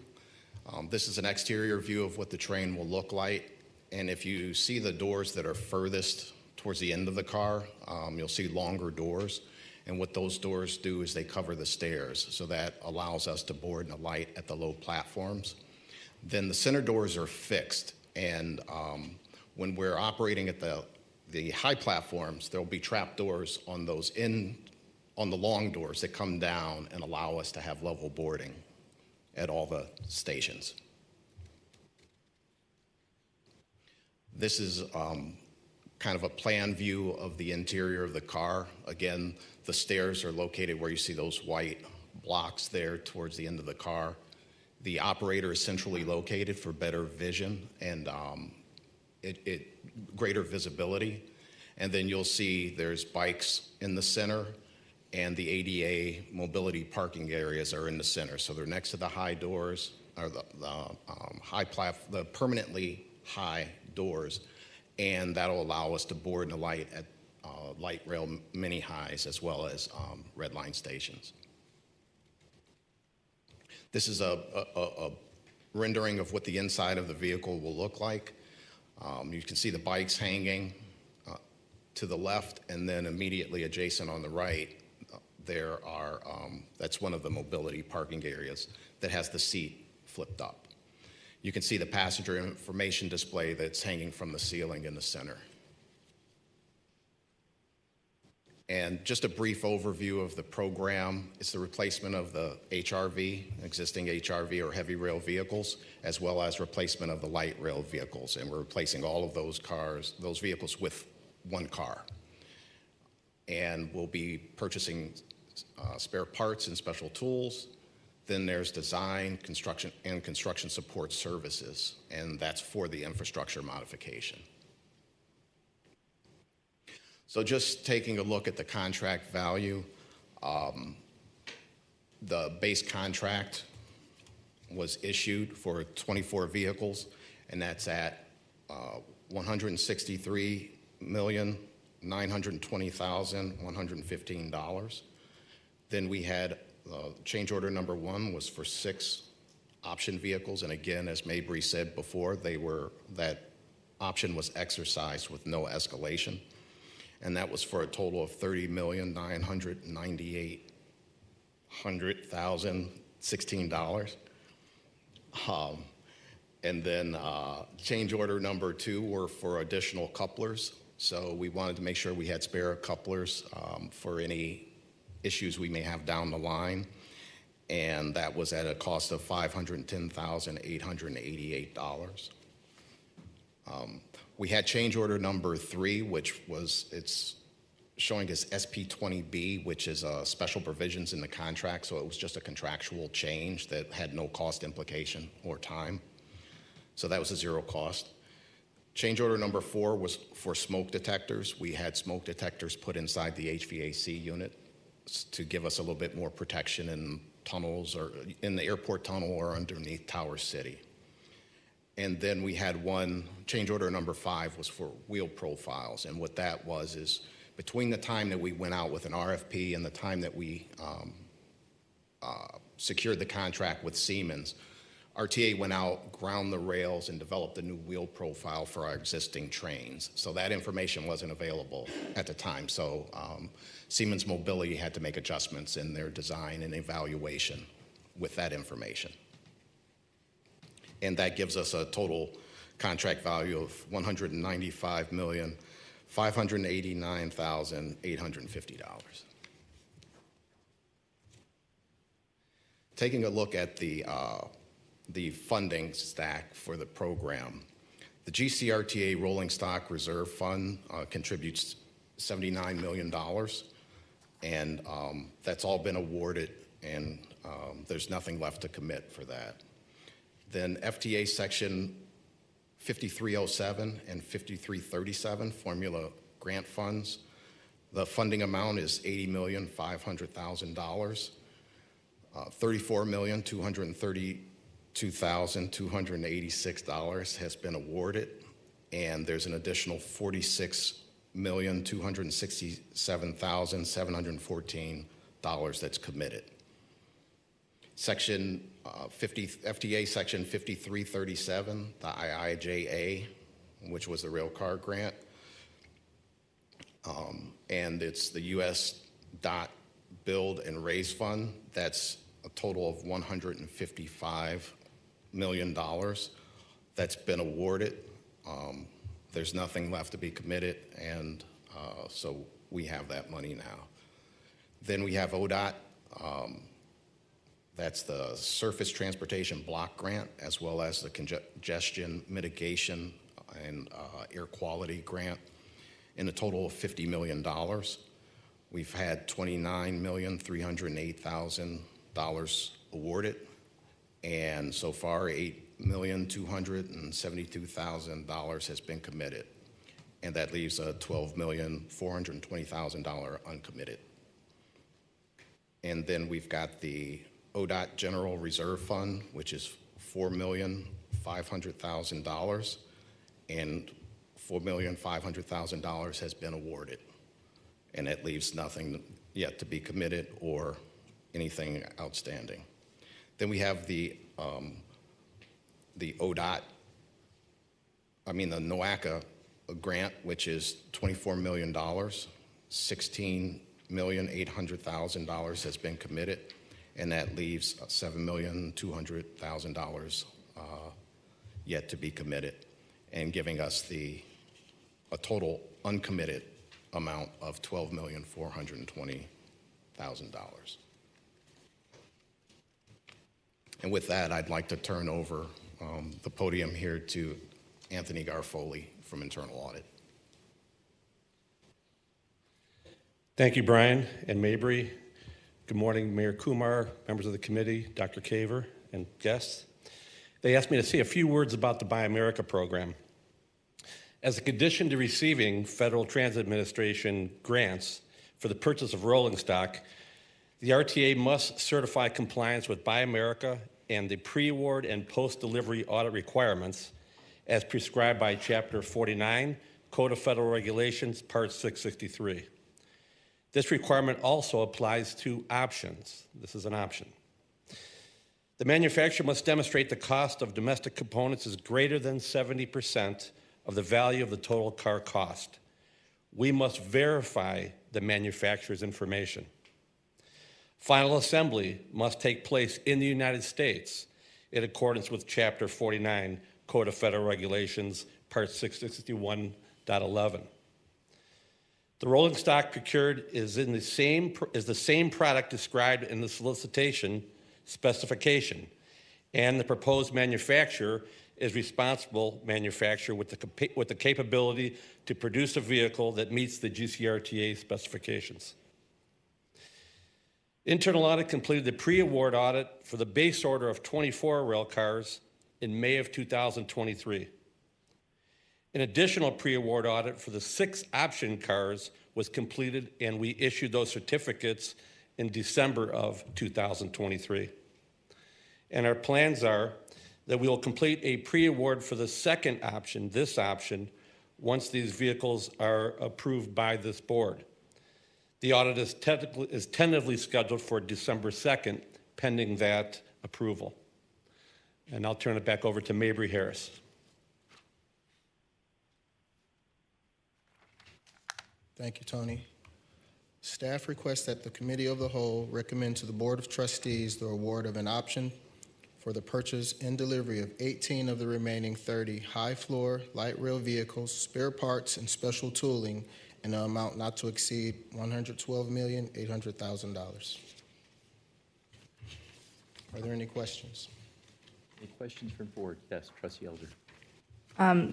this is an exterior view of what the train will look like. And if you see the doors that are furthest towards the end of the car, you'll see longer doors. And what those doors do is they cover the stairs, so that allows us to board and alight at the low platforms. Then the center doors are fixed, and when we're operating at the high platforms, there'll be trap doors on those on the long doors that come down and allow us to have level boarding at all the stations. This is kind of a plan view of the interior of the car. Again, the stairs are located where you see those white blocks there towards the end of the car. The operator is centrally located for better vision and greater visibility. And then you'll see there's bikes in the center, and the ADA mobility parking areas are in the center. So they're next to the high doors, or the permanently high doors, and that'll allow us to board and alight at light rail mini highs as well as red line stations. This is a rendering of what the inside of the vehicle will look like. You can see the bikes hanging to the left, and then immediately adjacent on the right, there are, that's one of the mobility parking areas that has the seat flipped up. You can see the passenger information display that's hanging from the ceiling in the center. And just a brief overview of the program. It's the replacement of the HRV, existing HRV or heavy rail vehicles, as well as replacement of the light rail vehicles. And we're replacing all of those vehicles with one car. And we'll be purchasing spare parts and special tools. Then there's design, construction, and construction support services, and that's for the infrastructure modification. So just taking a look at the contract value, the base contract was issued for 24 vehicles, and that's at $163,920,115. Then we had change order number 1 was for 6 option vehicles, and again, as Mabry said before, that option was exercised with no escalation. And that was for a total of $30,998,116. And then change order number 2 were for additional couplers. So we wanted to make sure we had spare couplers for any issues we may have down the line. And that was at a cost of $510,888. We had change order number 3, which was, it's showing as SP20B, which is special provisions in the contract, so it was just a contractual change that had no cost implication or time. So that was a 0 cost. Change order number 4 was for smoke detectors. We had smoke detectors put inside the HVAC unit to give us a little bit more protection in tunnels or in the airport tunnel or underneath Tower City. And then we had change order number 5 was for wheel profiles. And what that was is between the time that we went out with an RFP and the time that we secured the contract with Siemens, RTA went out, ground the rails, and developed a new wheel profile for our existing trains. So that information wasn't available at the time. So Siemens Mobility had to make adjustments in their design and evaluation with that information. And that gives us a total contract value of $195,589,850. Taking a look at the funding stack for the program, the GCRTA Rolling Stock Reserve Fund contributes $79 million, and that's all been awarded, and there's nothing left to commit for that. Then FTA Section 5307 and 5337 formula grant funds. The funding amount is $80,500,000. $34,232,286 has been awarded, and there's an additional $46,267,714 that's committed. FTA Section 5337, the IIJA, which was the rail car grant, and it's the U.S. DOT Build and Raise Fund. That's a total of $155 million that's been awarded. There's nothing left to be committed, and so we have that money now. Then we have ODOT. That's the Surface Transportation Block Grant, as well as the Congestion Mitigation and Air Quality Grant, in a total of $50 million. We've had $29,308,000 awarded, And so far, $8,272,000 has been committed. And that leaves a $12,420,000 uncommitted. And then we've got the ODOT General Reserve Fund, which is $4,500,000, and $4,500,000 has been awarded. And that leaves nothing yet to be committed or anything outstanding. Then we have the ODOT, the NOACA grant, which is $24 million. $16,800,000 has been committed, and that leaves $7,200,000 yet to be committed, and giving us a total uncommitted amount of $12,420,000. And with that, I'd like to turn over the podium here to Anthony Garfoli from Internal Audit. Thank you, Brian and Mabry. Good morning, Mayor Kumar, members of the committee, Dr. Kaver, and guests. They asked me to say a few words about the Buy America program. As a condition to receiving Federal Transit Administration grants for the purchase of rolling stock, the RTA must certify compliance with Buy America and the pre-award and post-delivery audit requirements as prescribed by Chapter 49, Code of Federal Regulations, Part 663. This requirement also applies to options. This is an option. The manufacturer must demonstrate the cost of domestic components is greater than 70% of the value of the total car cost. We must verify the manufacturer's information. Final assembly must take place in the United States in accordance with Chapter 49, Code of Federal Regulations, Part 661.11. The rolling stock procured is the same product described in the solicitation specification, and the proposed manufacturer is responsible manufacturer with the capability to produce a vehicle that meets the GCRTA specifications. Internal Audit completed the pre-award audit for the base order of 24 rail cars in May of 2023. An additional pre-award audit for the 6 option cars was completed, and we issued those certificates in December of 2023. And our plans are that we will complete a pre-award for the second option, this option, once these vehicles are approved by this board. The audit is tentatively scheduled for December 2nd, pending that approval. And I'll turn it back over to Mabry Harris. Thank you, Tony. Staff requests that the Committee of the Whole recommend to the Board of Trustees the award of an option for the purchase and delivery of 18 of the remaining 30 high-floor light rail vehicles, spare parts, and special tooling in an amount not to exceed $112,800,000. Are there any questions? Any questions from the board? Yes, Trustee Elder.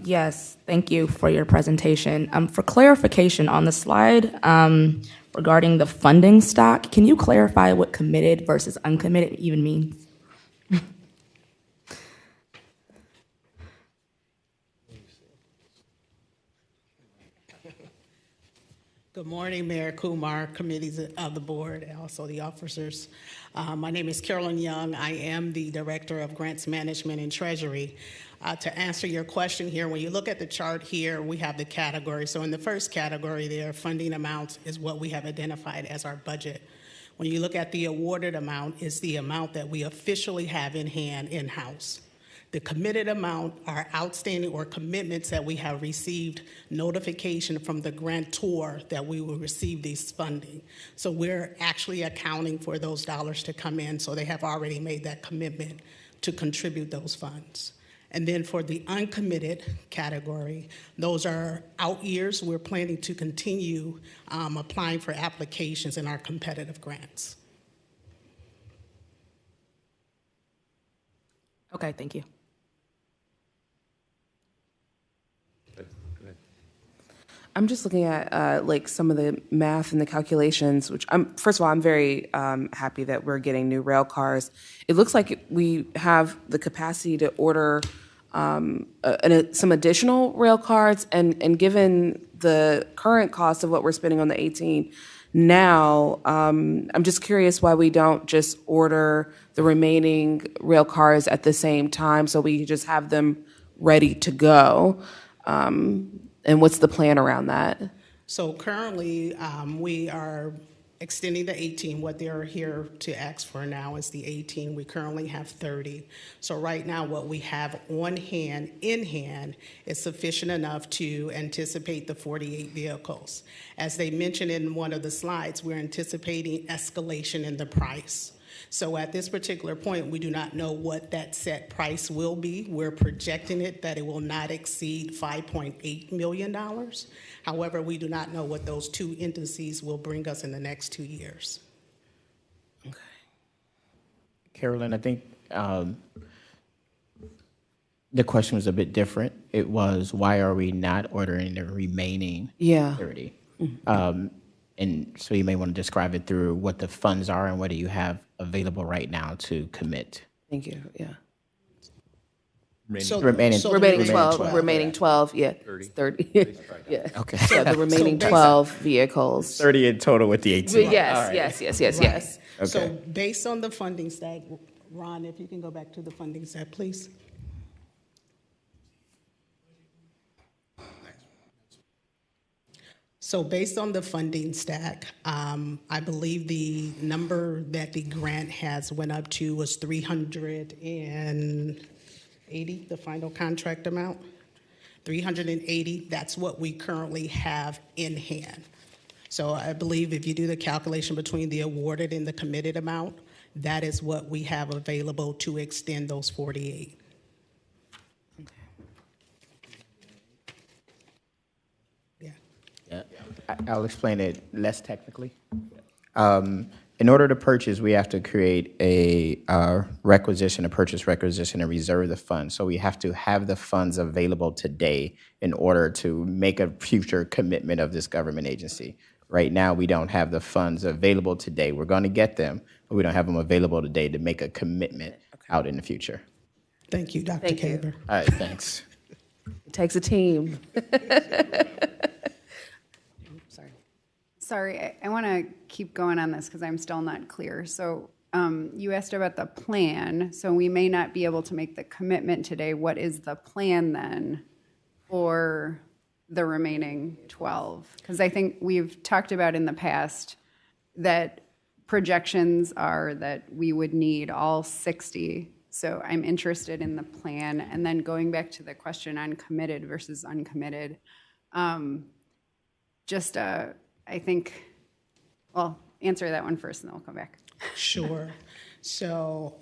Yes, thank you for your presentation. For clarification on the slide regarding the funding stock, can you clarify what committed versus uncommitted even means? Good morning, Mayor Kumar, committees of the board, and also the officers. My name is Carolyn Young. I am the Director of Grants Management and Treasury. To answer your question here, when you look at the chart here, we have the categories. So in the first category there, funding amounts is what we have identified as our budget. When you look at the awarded amount, it's the amount that we officially have in hand in-house. The committed amount are outstanding or commitments that we have received notification from the grantor that we will receive these funding. So we're actually accounting for those dollars to come in, so they have already made that commitment to contribute those funds. And then for the uncommitted category, those are out years. We're planning to continue applying for applications in our competitive grants. Okay, thank you. I'm just looking at like some of the math and the calculations, which first of all, I'm very happy that we're getting new rail cars. It looks like we have the capacity to order some additional rail cars, and given the current cost of what we're spending on the 18 now, I'm just curious why we don't just order the remaining rail cars at the same time so we just have them ready to go. And what's the plan around that? So currently, we are extending the 18. What they're here to ask for now is the 18. We currently have 30. So right now, what we have in hand, is sufficient enough to anticipate the 48 vehicles. As they mentioned in one of the slides, we're anticipating escalation in the price. So at this particular point, we do not know what that set price will be. We're projecting it that it will not exceed $5.8 million. However, we do not know what those two indices will bring us in the next 2 years. Okay. Carolyn, I think the question was a bit different. It was, why are we not ordering the remaining 30? Mm-hmm. And so you may want to describe it through what the funds are and what do you have available right now to commit. Thank you. Yeah. Remaining 12, yeah. 30. Yeah. Okay. So the remaining 12 vehicles. 30 in total with the 18. Yes. Okay. So based on the funding stack, Ron, if you can go back to the funding stack, please. So based on the funding stack, I believe the number that the grant has went up to was 380, the final contract amount. 380, that's what we currently have in hand. So I believe if you do the calculation between the awarded and the committed amount, that is what we have available to extend those 48. I'll explain it less technically. In order to purchase, we have to create a purchase requisition, and reserve the funds. So we have to have the funds available today in order to make a future commitment of this government agency. Right now, we don't have the funds available today. We're going to get them, but we don't have them available today to make a commitment out in the future. Thank you, Dr. Kaber. All right, thanks. It takes a team. Sorry, I want to keep going on this because I'm still not clear. So you asked about the plan. So we may not be able to make the commitment today. What is the plan then for the remaining 12? Because I think we've talked about in the past that projections are that we would need all 60. So I'm interested in the plan. And then going back to the question on committed versus uncommitted, I think, well, answer that one first and then we'll come back. Sure. So,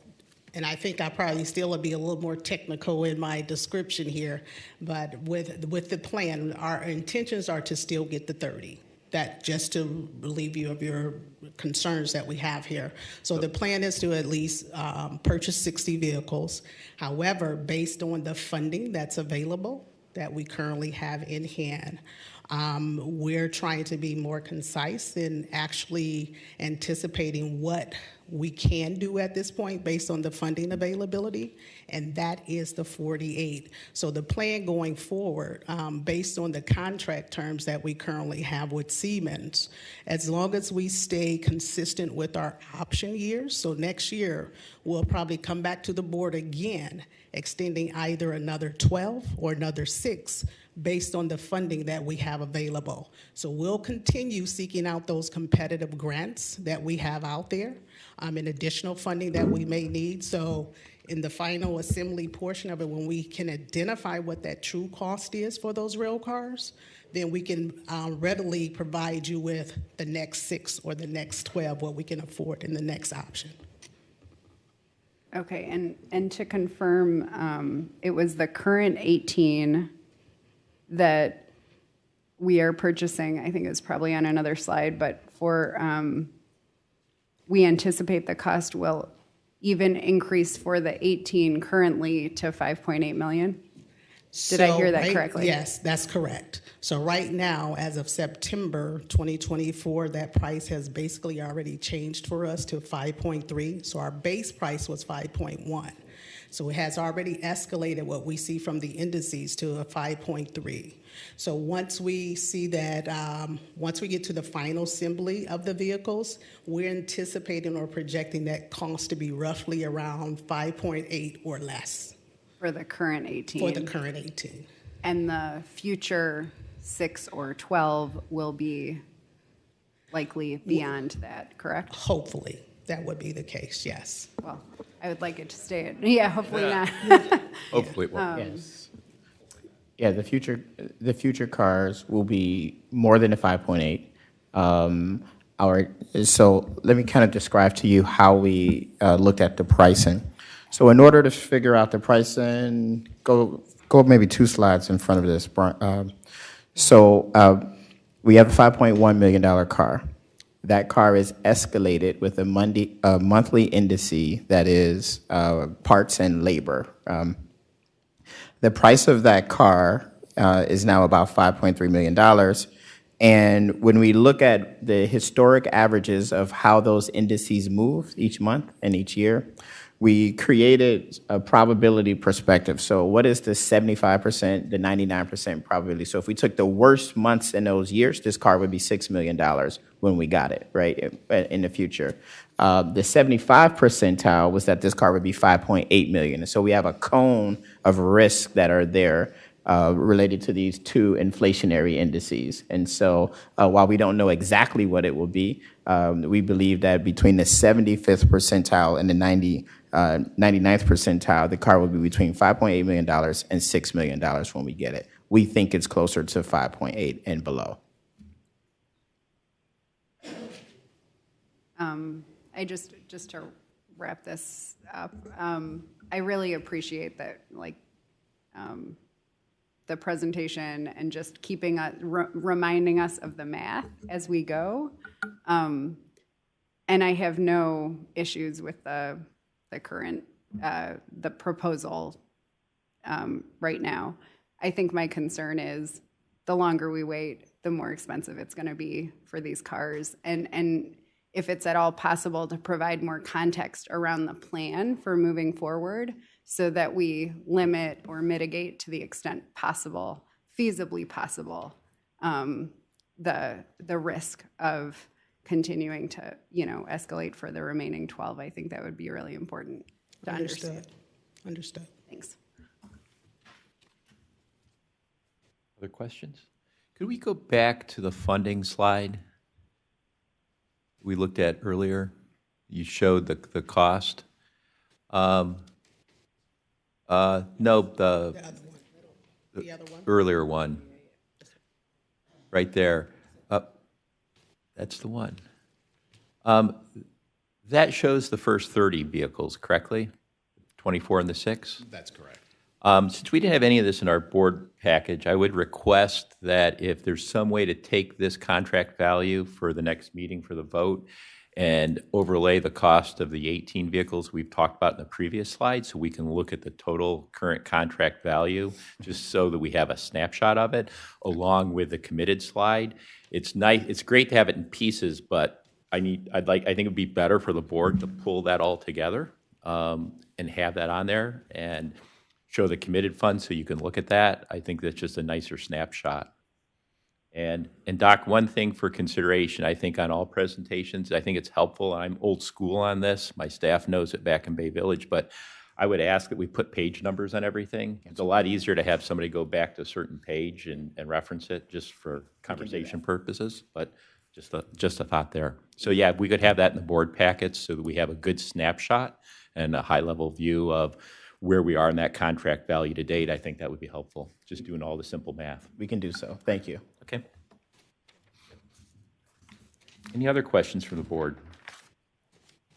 and I think I probably still will be a little more technical in my description here, but with the plan, our intentions are to still get the 30. That just to relieve you of your concerns that we have here. So the plan is to at least purchase 60 vehicles. However, based on the funding that's available that we currently have in hand, we're trying to be more concise in actually anticipating what we can do at this point based on the funding availability, and that is the 48. So the plan going forward, based on the contract terms that we currently have with Siemens, as long as we stay consistent with our option years, so next year we'll probably come back to the board again, extending either another 12 or another 6 based on the funding that we have available. So we'll continue seeking out those competitive grants that we have out there, and additional funding that we may need. So in the final assembly portion of it, when we can identify what that true cost is for those rail cars, then we can readily provide you with the next 6 or the next 12, what we can afford in the next option. Okay, and to confirm, it was the current 18 that we are purchasing. I think it was probably on another slide, but for we anticipate the cost will even increase for the 18 currently to $5.8 million. So Did I hear that correctly? Yes, that's correct. So right now, as of September 2024, that price has basically already changed for us to 5.3. So our base price was 5.1. So it has already escalated what we see from the indices to a 5.3. So once we see that, once we get to the final assembly of the vehicles, we're anticipating or projecting that cost to be roughly around 5.8 or less. For the current 18? For the current 18. And the future 6 or 12 will be likely beyond that, correct? Hopefully, that would be the case, yes. Well, I would like it to stay at, yeah, hopefully not. Hopefully it will. Yes. Yeah, the future cars will be more than a 5.8. So let me kind of describe to you how we looked at the pricing. So in order to figure out the pricing, go maybe 2 slides in front of this. We have a $5.1 million car. That car is escalated with a monthly indice that is parts and labor. The price of that car is now about $5.3 million. And when we look at the historic averages of how those indices move each month and each year, we created a probability perspective. So what is the 75%, the 99% probability? So if we took the worst months in those years, this car would be $6 million when we got it, right, in the future. The 75th percentile was that this car would be 5.8 million. And so we have a cone of risk that are there related to these 2 inflationary indices. And so while we don't know exactly what it will be, we believe that between the 75th percentile and the 99th percentile, the car will be between $5.8 million and $6 million when we get it. We think it's closer to 5.8 and below. I just to wrap this up, I really appreciate that, like, the presentation and just keeping us, reminding us of the math as we go. And I have no issues with the current, the proposal right now. I think my concern is the longer we wait, the more expensive it's going to be for these cars. And if it's at all possible to provide more context around the plan for moving forward so that we limit or mitigate to the extent possible, feasibly possible, the risk of continuing to, escalate for the remaining 12, I think that would be really important to understand. Understood. Thanks. Other questions? Could we go back to the funding slide we looked at earlier? You showed the cost. No, the earlier one, right there. That's the one. That shows the first 30 vehicles, correctly? 24 and the 6? That's correct. Since we didn't have any of this in our board package, I would request that if there's some way to take this contract value for the next meeting for the vote and overlay the cost of the 18 vehicles we've talked about in the previous slide so we can look at the total current contract value just so that we have a snapshot of it along with the committed slide. It's nice, it's great to have it in pieces, but I think it'd be better for the board to pull that all together and have that on there and show the committed funds so you can look at that. I think that's just a nicer snapshot. And Doc, one thing for consideration, I think on all presentations, I think it's helpful. I'm old school on this. My staff knows it back in Bay Village, but I would ask that we put page numbers on everything. It's a lot easier to have somebody go back to a certain page and reference it just for conversation purposes, but just a thought there. So yeah, we could have that in the board packets so that we have a good snapshot and a high-level view of where we are in that contract value to date. I think that would be helpful, just doing all the simple math. We can do so. Thank you. Okay. Any other questions from the board?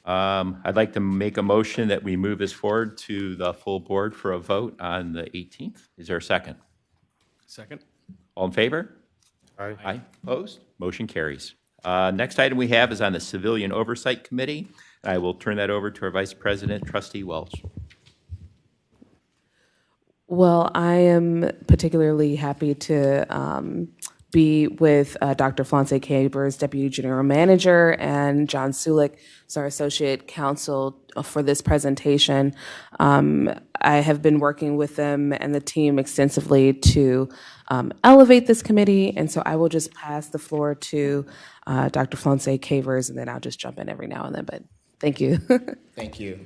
I'd like to make a motion that we move this forward to the full board for a vote on the 18th. Is there a second? Second. All in favor? Aye. Aye. Opposed? Motion carries. Next item we have is on the Civilian Oversight Committee. I will turn that over to our Vice President, Trustee Welch. Well, I am particularly happy to be with Dr. Flonse Cabers, Deputy General Manager, and John Sulik, who's our Associate Counsel, for this presentation. I have been working with them and the team extensively to elevate this committee, and so I will just pass the floor to Dr. Flonse Cabers, and then I'll just jump in every now and then, but thank you. Thank you.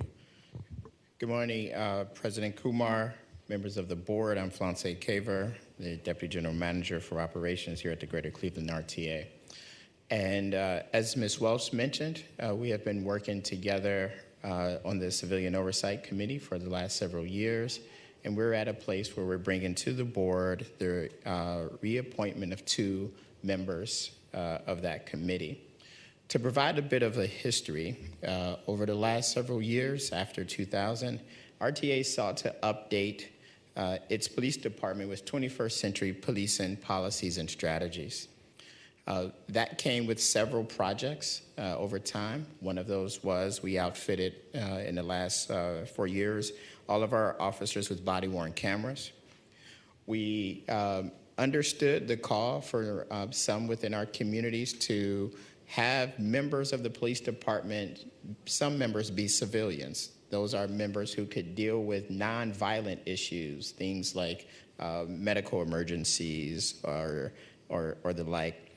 Good morning, President Kumar, members of the board. I'm Flonse Caver, the Deputy General Manager for Operations here at the Greater Cleveland RTA. And as Ms. Welch mentioned, we have been working together on the Civilian Oversight Committee for the last several years, and we're at a place where we're bringing to the board the reappointment of 2 members of that committee. To provide a bit of a history, over the last several years after 2000, RTA sought to update its police department with 21st century policing policies and strategies. That came with several projects over time. One of those was we outfitted in the last 4 years all of our officers with body-worn cameras. We understood the call for some within our communities to have members of the police department, some members be civilians. Those are members who could deal with nonviolent issues, things like medical emergencies or the like.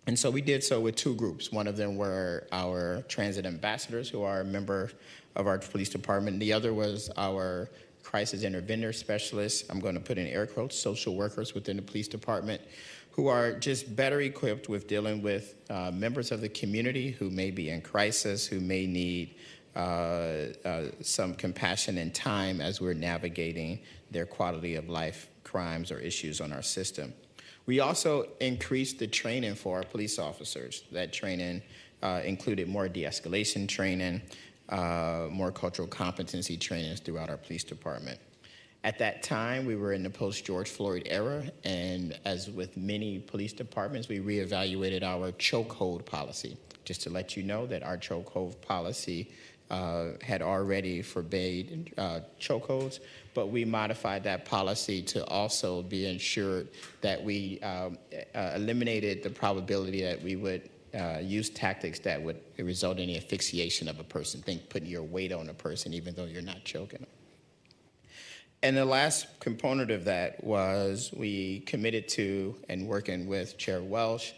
And so we did so with 2 groups. One of them were our transit ambassadors, who are a member of our police department. The other was our crisis intervention specialists, I'm going to put in air quotes, social workers within the police department, who are just better equipped with dealing with members of the community who may be in crisis, who may need some compassion and time as we're navigating their quality of life crimes or issues on our system. We also increased the training for our police officers. That training included more de-escalation training, more cultural competency trainings throughout our police department. At that time, we were in the post-George Floyd era, and as with many police departments, we reevaluated our chokehold policy. Just to let you know that our chokehold policy had already forbade chokeholds, but we modified that policy to also be ensured that we eliminated the probability that we would use tactics that would result in the asphyxiation of a person. Think putting your weight on a person even though you're not choking them. And the last component of that was we committed to, and working with Chair Welch,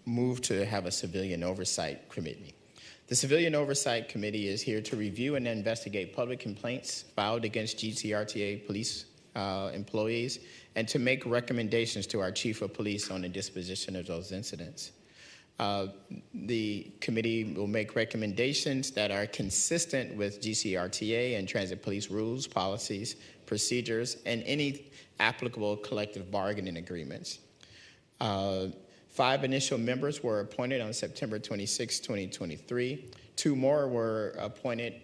moved to have a civilian oversight committee. The Civilian Oversight Committee is here to review and investigate public complaints filed against GCRTA police employees and to make recommendations to our Chief of Police on the disposition of those incidents. The committee will make recommendations that are consistent with GCRTA and transit police rules, policies, procedures, and any applicable collective bargaining agreements. 5 initial members were appointed on September 26, 2023. 2 more were appointed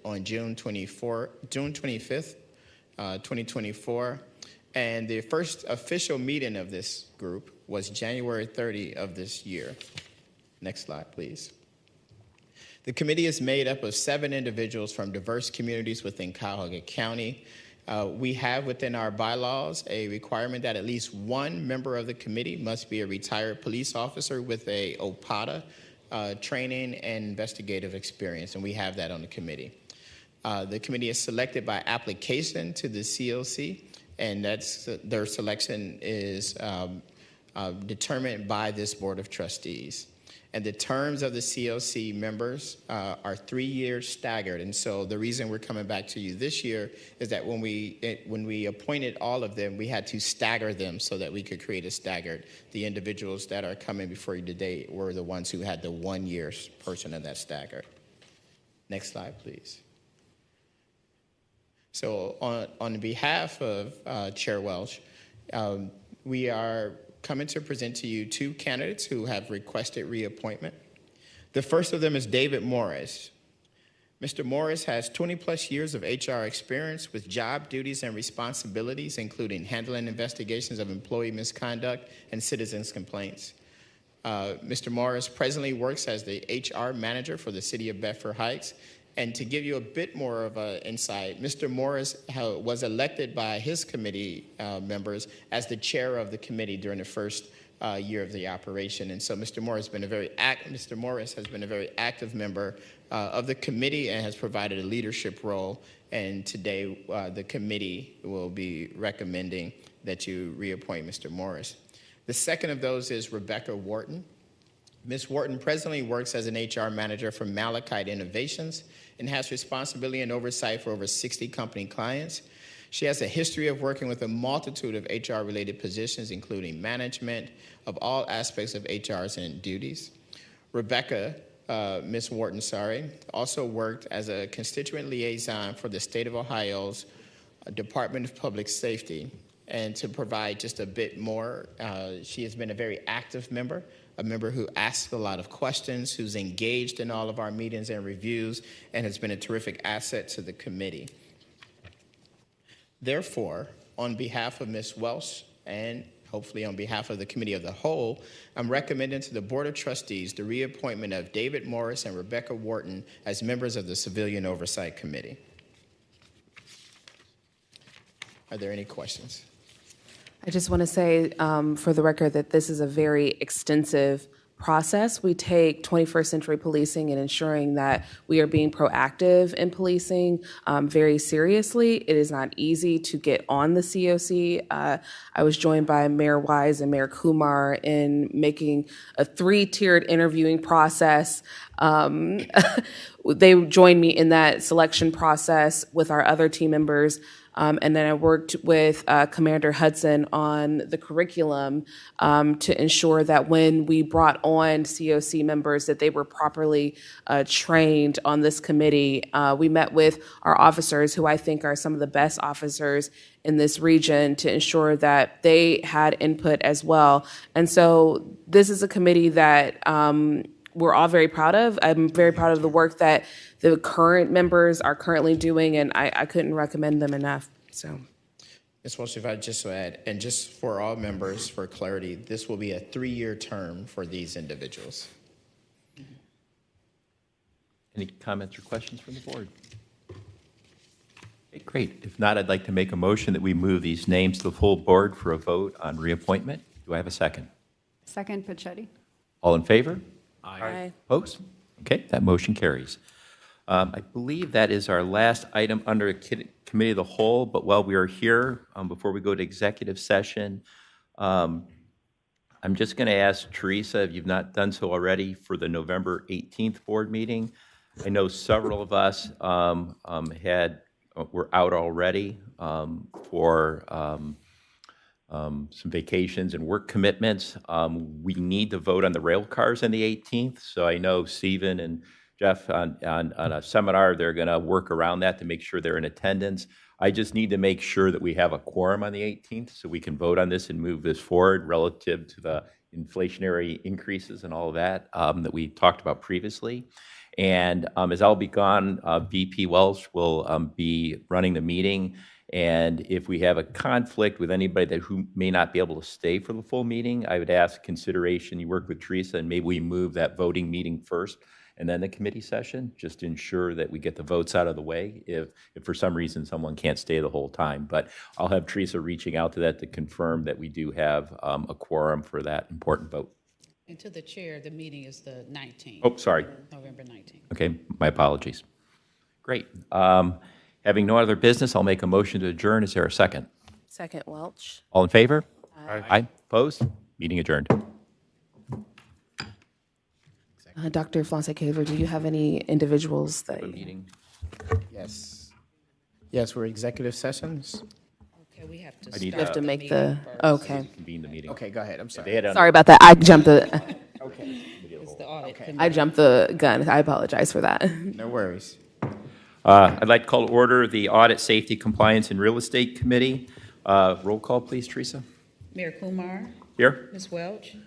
on June 25th, 2024. And the first official meeting of this group was January 30 of this year. Next slide, please. The committee is made up of 7 individuals from diverse communities within Cuyahoga County. We have within our bylaws a requirement that at least 1 member of the committee must be a retired police officer with a OPATA training and investigative experience, and we have that on the committee. The committee is selected by application to the COC, and their selection is determined by this Board of Trustees. And the terms of the COC members are 3 years staggered. And so the reason we're coming back to you this year is that when we appointed all of them, we had to stagger them so that we could create a staggered. The individuals that are coming before you today were the ones who had the 1 year portion of that staggered. Next slide, please. So on behalf of Chair Welch, we are coming to present to you 2 candidates who have requested reappointment. The first of them is David Morris. Mr. Morris has 20+ years of HR experience with job duties and responsibilities, including handling investigations of employee misconduct and citizens' complaints. Mr. Morris presently works as the HR manager for the City of Bedford Heights And to give you a bit more of an insight, Mr. Morris was elected by his committee members as the chair of the committee during the first year of the operation. And so Mr. Morris has been a very active member of the committee and has provided a leadership role. And today the committee will be recommending that you reappoint Mr. Morris. The second of those is Rebecca Wharton. Ms. Wharton presently works as an HR manager for Malachite Innovations and has responsibility and oversight for over 60 company clients. She has a history of working with a multitude of HR-related positions, including management of all aspects of HR's and duties. Ms. Wharton, also worked as a constituent liaison for the state of Ohio's Department of Public Safety. And to provide just a bit more, she has been a very active member, a member who asks a lot of questions, who's engaged in all of our meetings and reviews, and has been a terrific asset to the committee. Therefore, on behalf of Ms. Welsh and hopefully on behalf of the committee of the whole, I'm recommending to the Board of Trustees the reappointment of David Morris and Rebecca Wharton as members of the Civilian Oversight Committee. Are there any questions? I just want to say for the record that this is a very extensive process. We take 21st century policing and ensuring that we are being proactive in policing very seriously. It is not easy to get on the COC. I was joined by Mayor Wise and Mayor Kumar in making a 3-tiered interviewing process. They joined me in that selection process with our other team members. And then I worked with Commander Hudson on the curriculum to ensure that when we brought on COC members that they were properly trained on this committee. We met with our officers, who I think are some of the best officers in this region, to ensure that they had input as well. And so this is a committee that we're all very proud of. I'm very proud of the work that the current members are currently doing, and I couldn't recommend them enough. So, Ms. Walsh, if I just add, and just for all members, for clarity, this will be a 3-year term for these individuals. Any comments or questions from the board? Okay, great. If not, I'd like to make a motion that we move these names to the full board for a vote on reappointment. Do I have a second? Second, Pachetti. All in favor? Aye. Opposed? Okay, that motion carries. I believe that is our last item under Committee of the Whole, but while we are here, before we go to executive session, I'm just going to ask Teresa, if you've not done so already, for the November 18th board meeting. I know several of us were out already for some vacations and work commitments. We need to vote on the rail cars on the 18th, so I know Stephen and Jeff on a seminar, they're going to work around that to make sure they're in attendance. I just need to make sure that we have a quorum on the 18th so we can vote on this and move this forward relative to the inflationary increases and all of that that we talked about previously. And as I'll be gone, VP Welsh will be running the meeting. And if we have a conflict with anybody who may not be able to stay for the full meeting, I would ask consideration, you work with Teresa, and maybe we move that voting meeting first and then the committee session, just to ensure that we get the votes out of the way if for some reason someone can't stay the whole time. But I'll have Teresa reaching out to that to confirm that we do have a quorum for that important vote. And to the chair, the meeting is the 19th. Oh, sorry. November 19th. Okay, my apologies. Great. Having no other business, I'll make a motion to adjourn. Is there a second? Second, Welch. All in favor? Aye. Aye. Opposed? Meeting adjourned. Dr. Fonseca, do you have any individuals that meeting? Yes. Yes, we're executive sessions. Okay, we have to I need have to to make the, okay. convene the meeting. Okay, go ahead. I'm sorry. They had it on- Sorry about that. I jumped the, Okay. It's the audit committee. I jumped the gun. I apologize for that. No worries. I'd like to call to order the Audit, Safety, Compliance, and Real Estate Committee. Roll call, please, Teresa. Mayor Kumar. Here. Ms. Welch.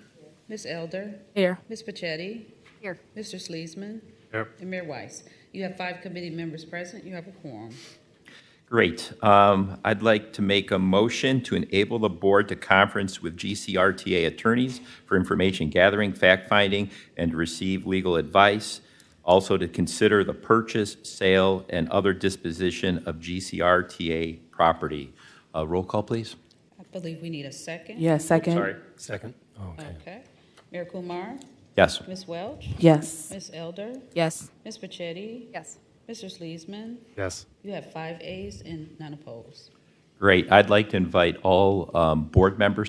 Ms. Elder. Here. Ms. Pachetti. Here. Mr. Sleesman. Yep. And Mayor Weiss. You have 5 committee members present. You have a quorum. Great. I'd like to make a motion to enable the board to conference with GCRTA attorneys for information gathering, fact-finding, and to receive legal advice. Also to consider the purchase, sale, and other disposition of GCRTA property. Roll call, please. I believe we need a second. Yes, second. Sorry. Second. Oh, okay. Okay. Mayor Kumar? Yes. Ms. Welch? Yes. Ms. Elder? Yes. Ms. Pachetti? Yes. Mr. Sleesman? Yes. You have 5 ayes and none opposed. Great. I'd like to invite all board members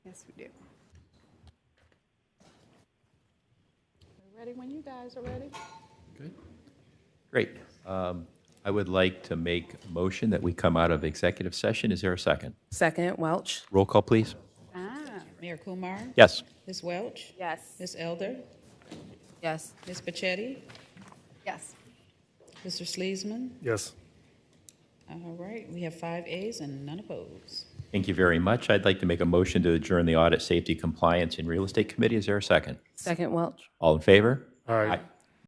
Yes, we do. We're ready when you guys are ready. Great. I would like to make a motion that we come out of executive session. Is there a second? Second, Welch. Roll call, please. Mayor Kumar? Yes. Ms. Welch? Yes. Ms. Elder? Yes. Ms. Pachetti? Yes. Mr. Sleesman? Yes. All right, we have 5 ayes and none opposed. Thank you very much. I'd like to make a motion to adjourn the Audit, Safety, Compliance, and Real Estate Committee. Is there a second? Second, Welch. All in favor? All right. Aye.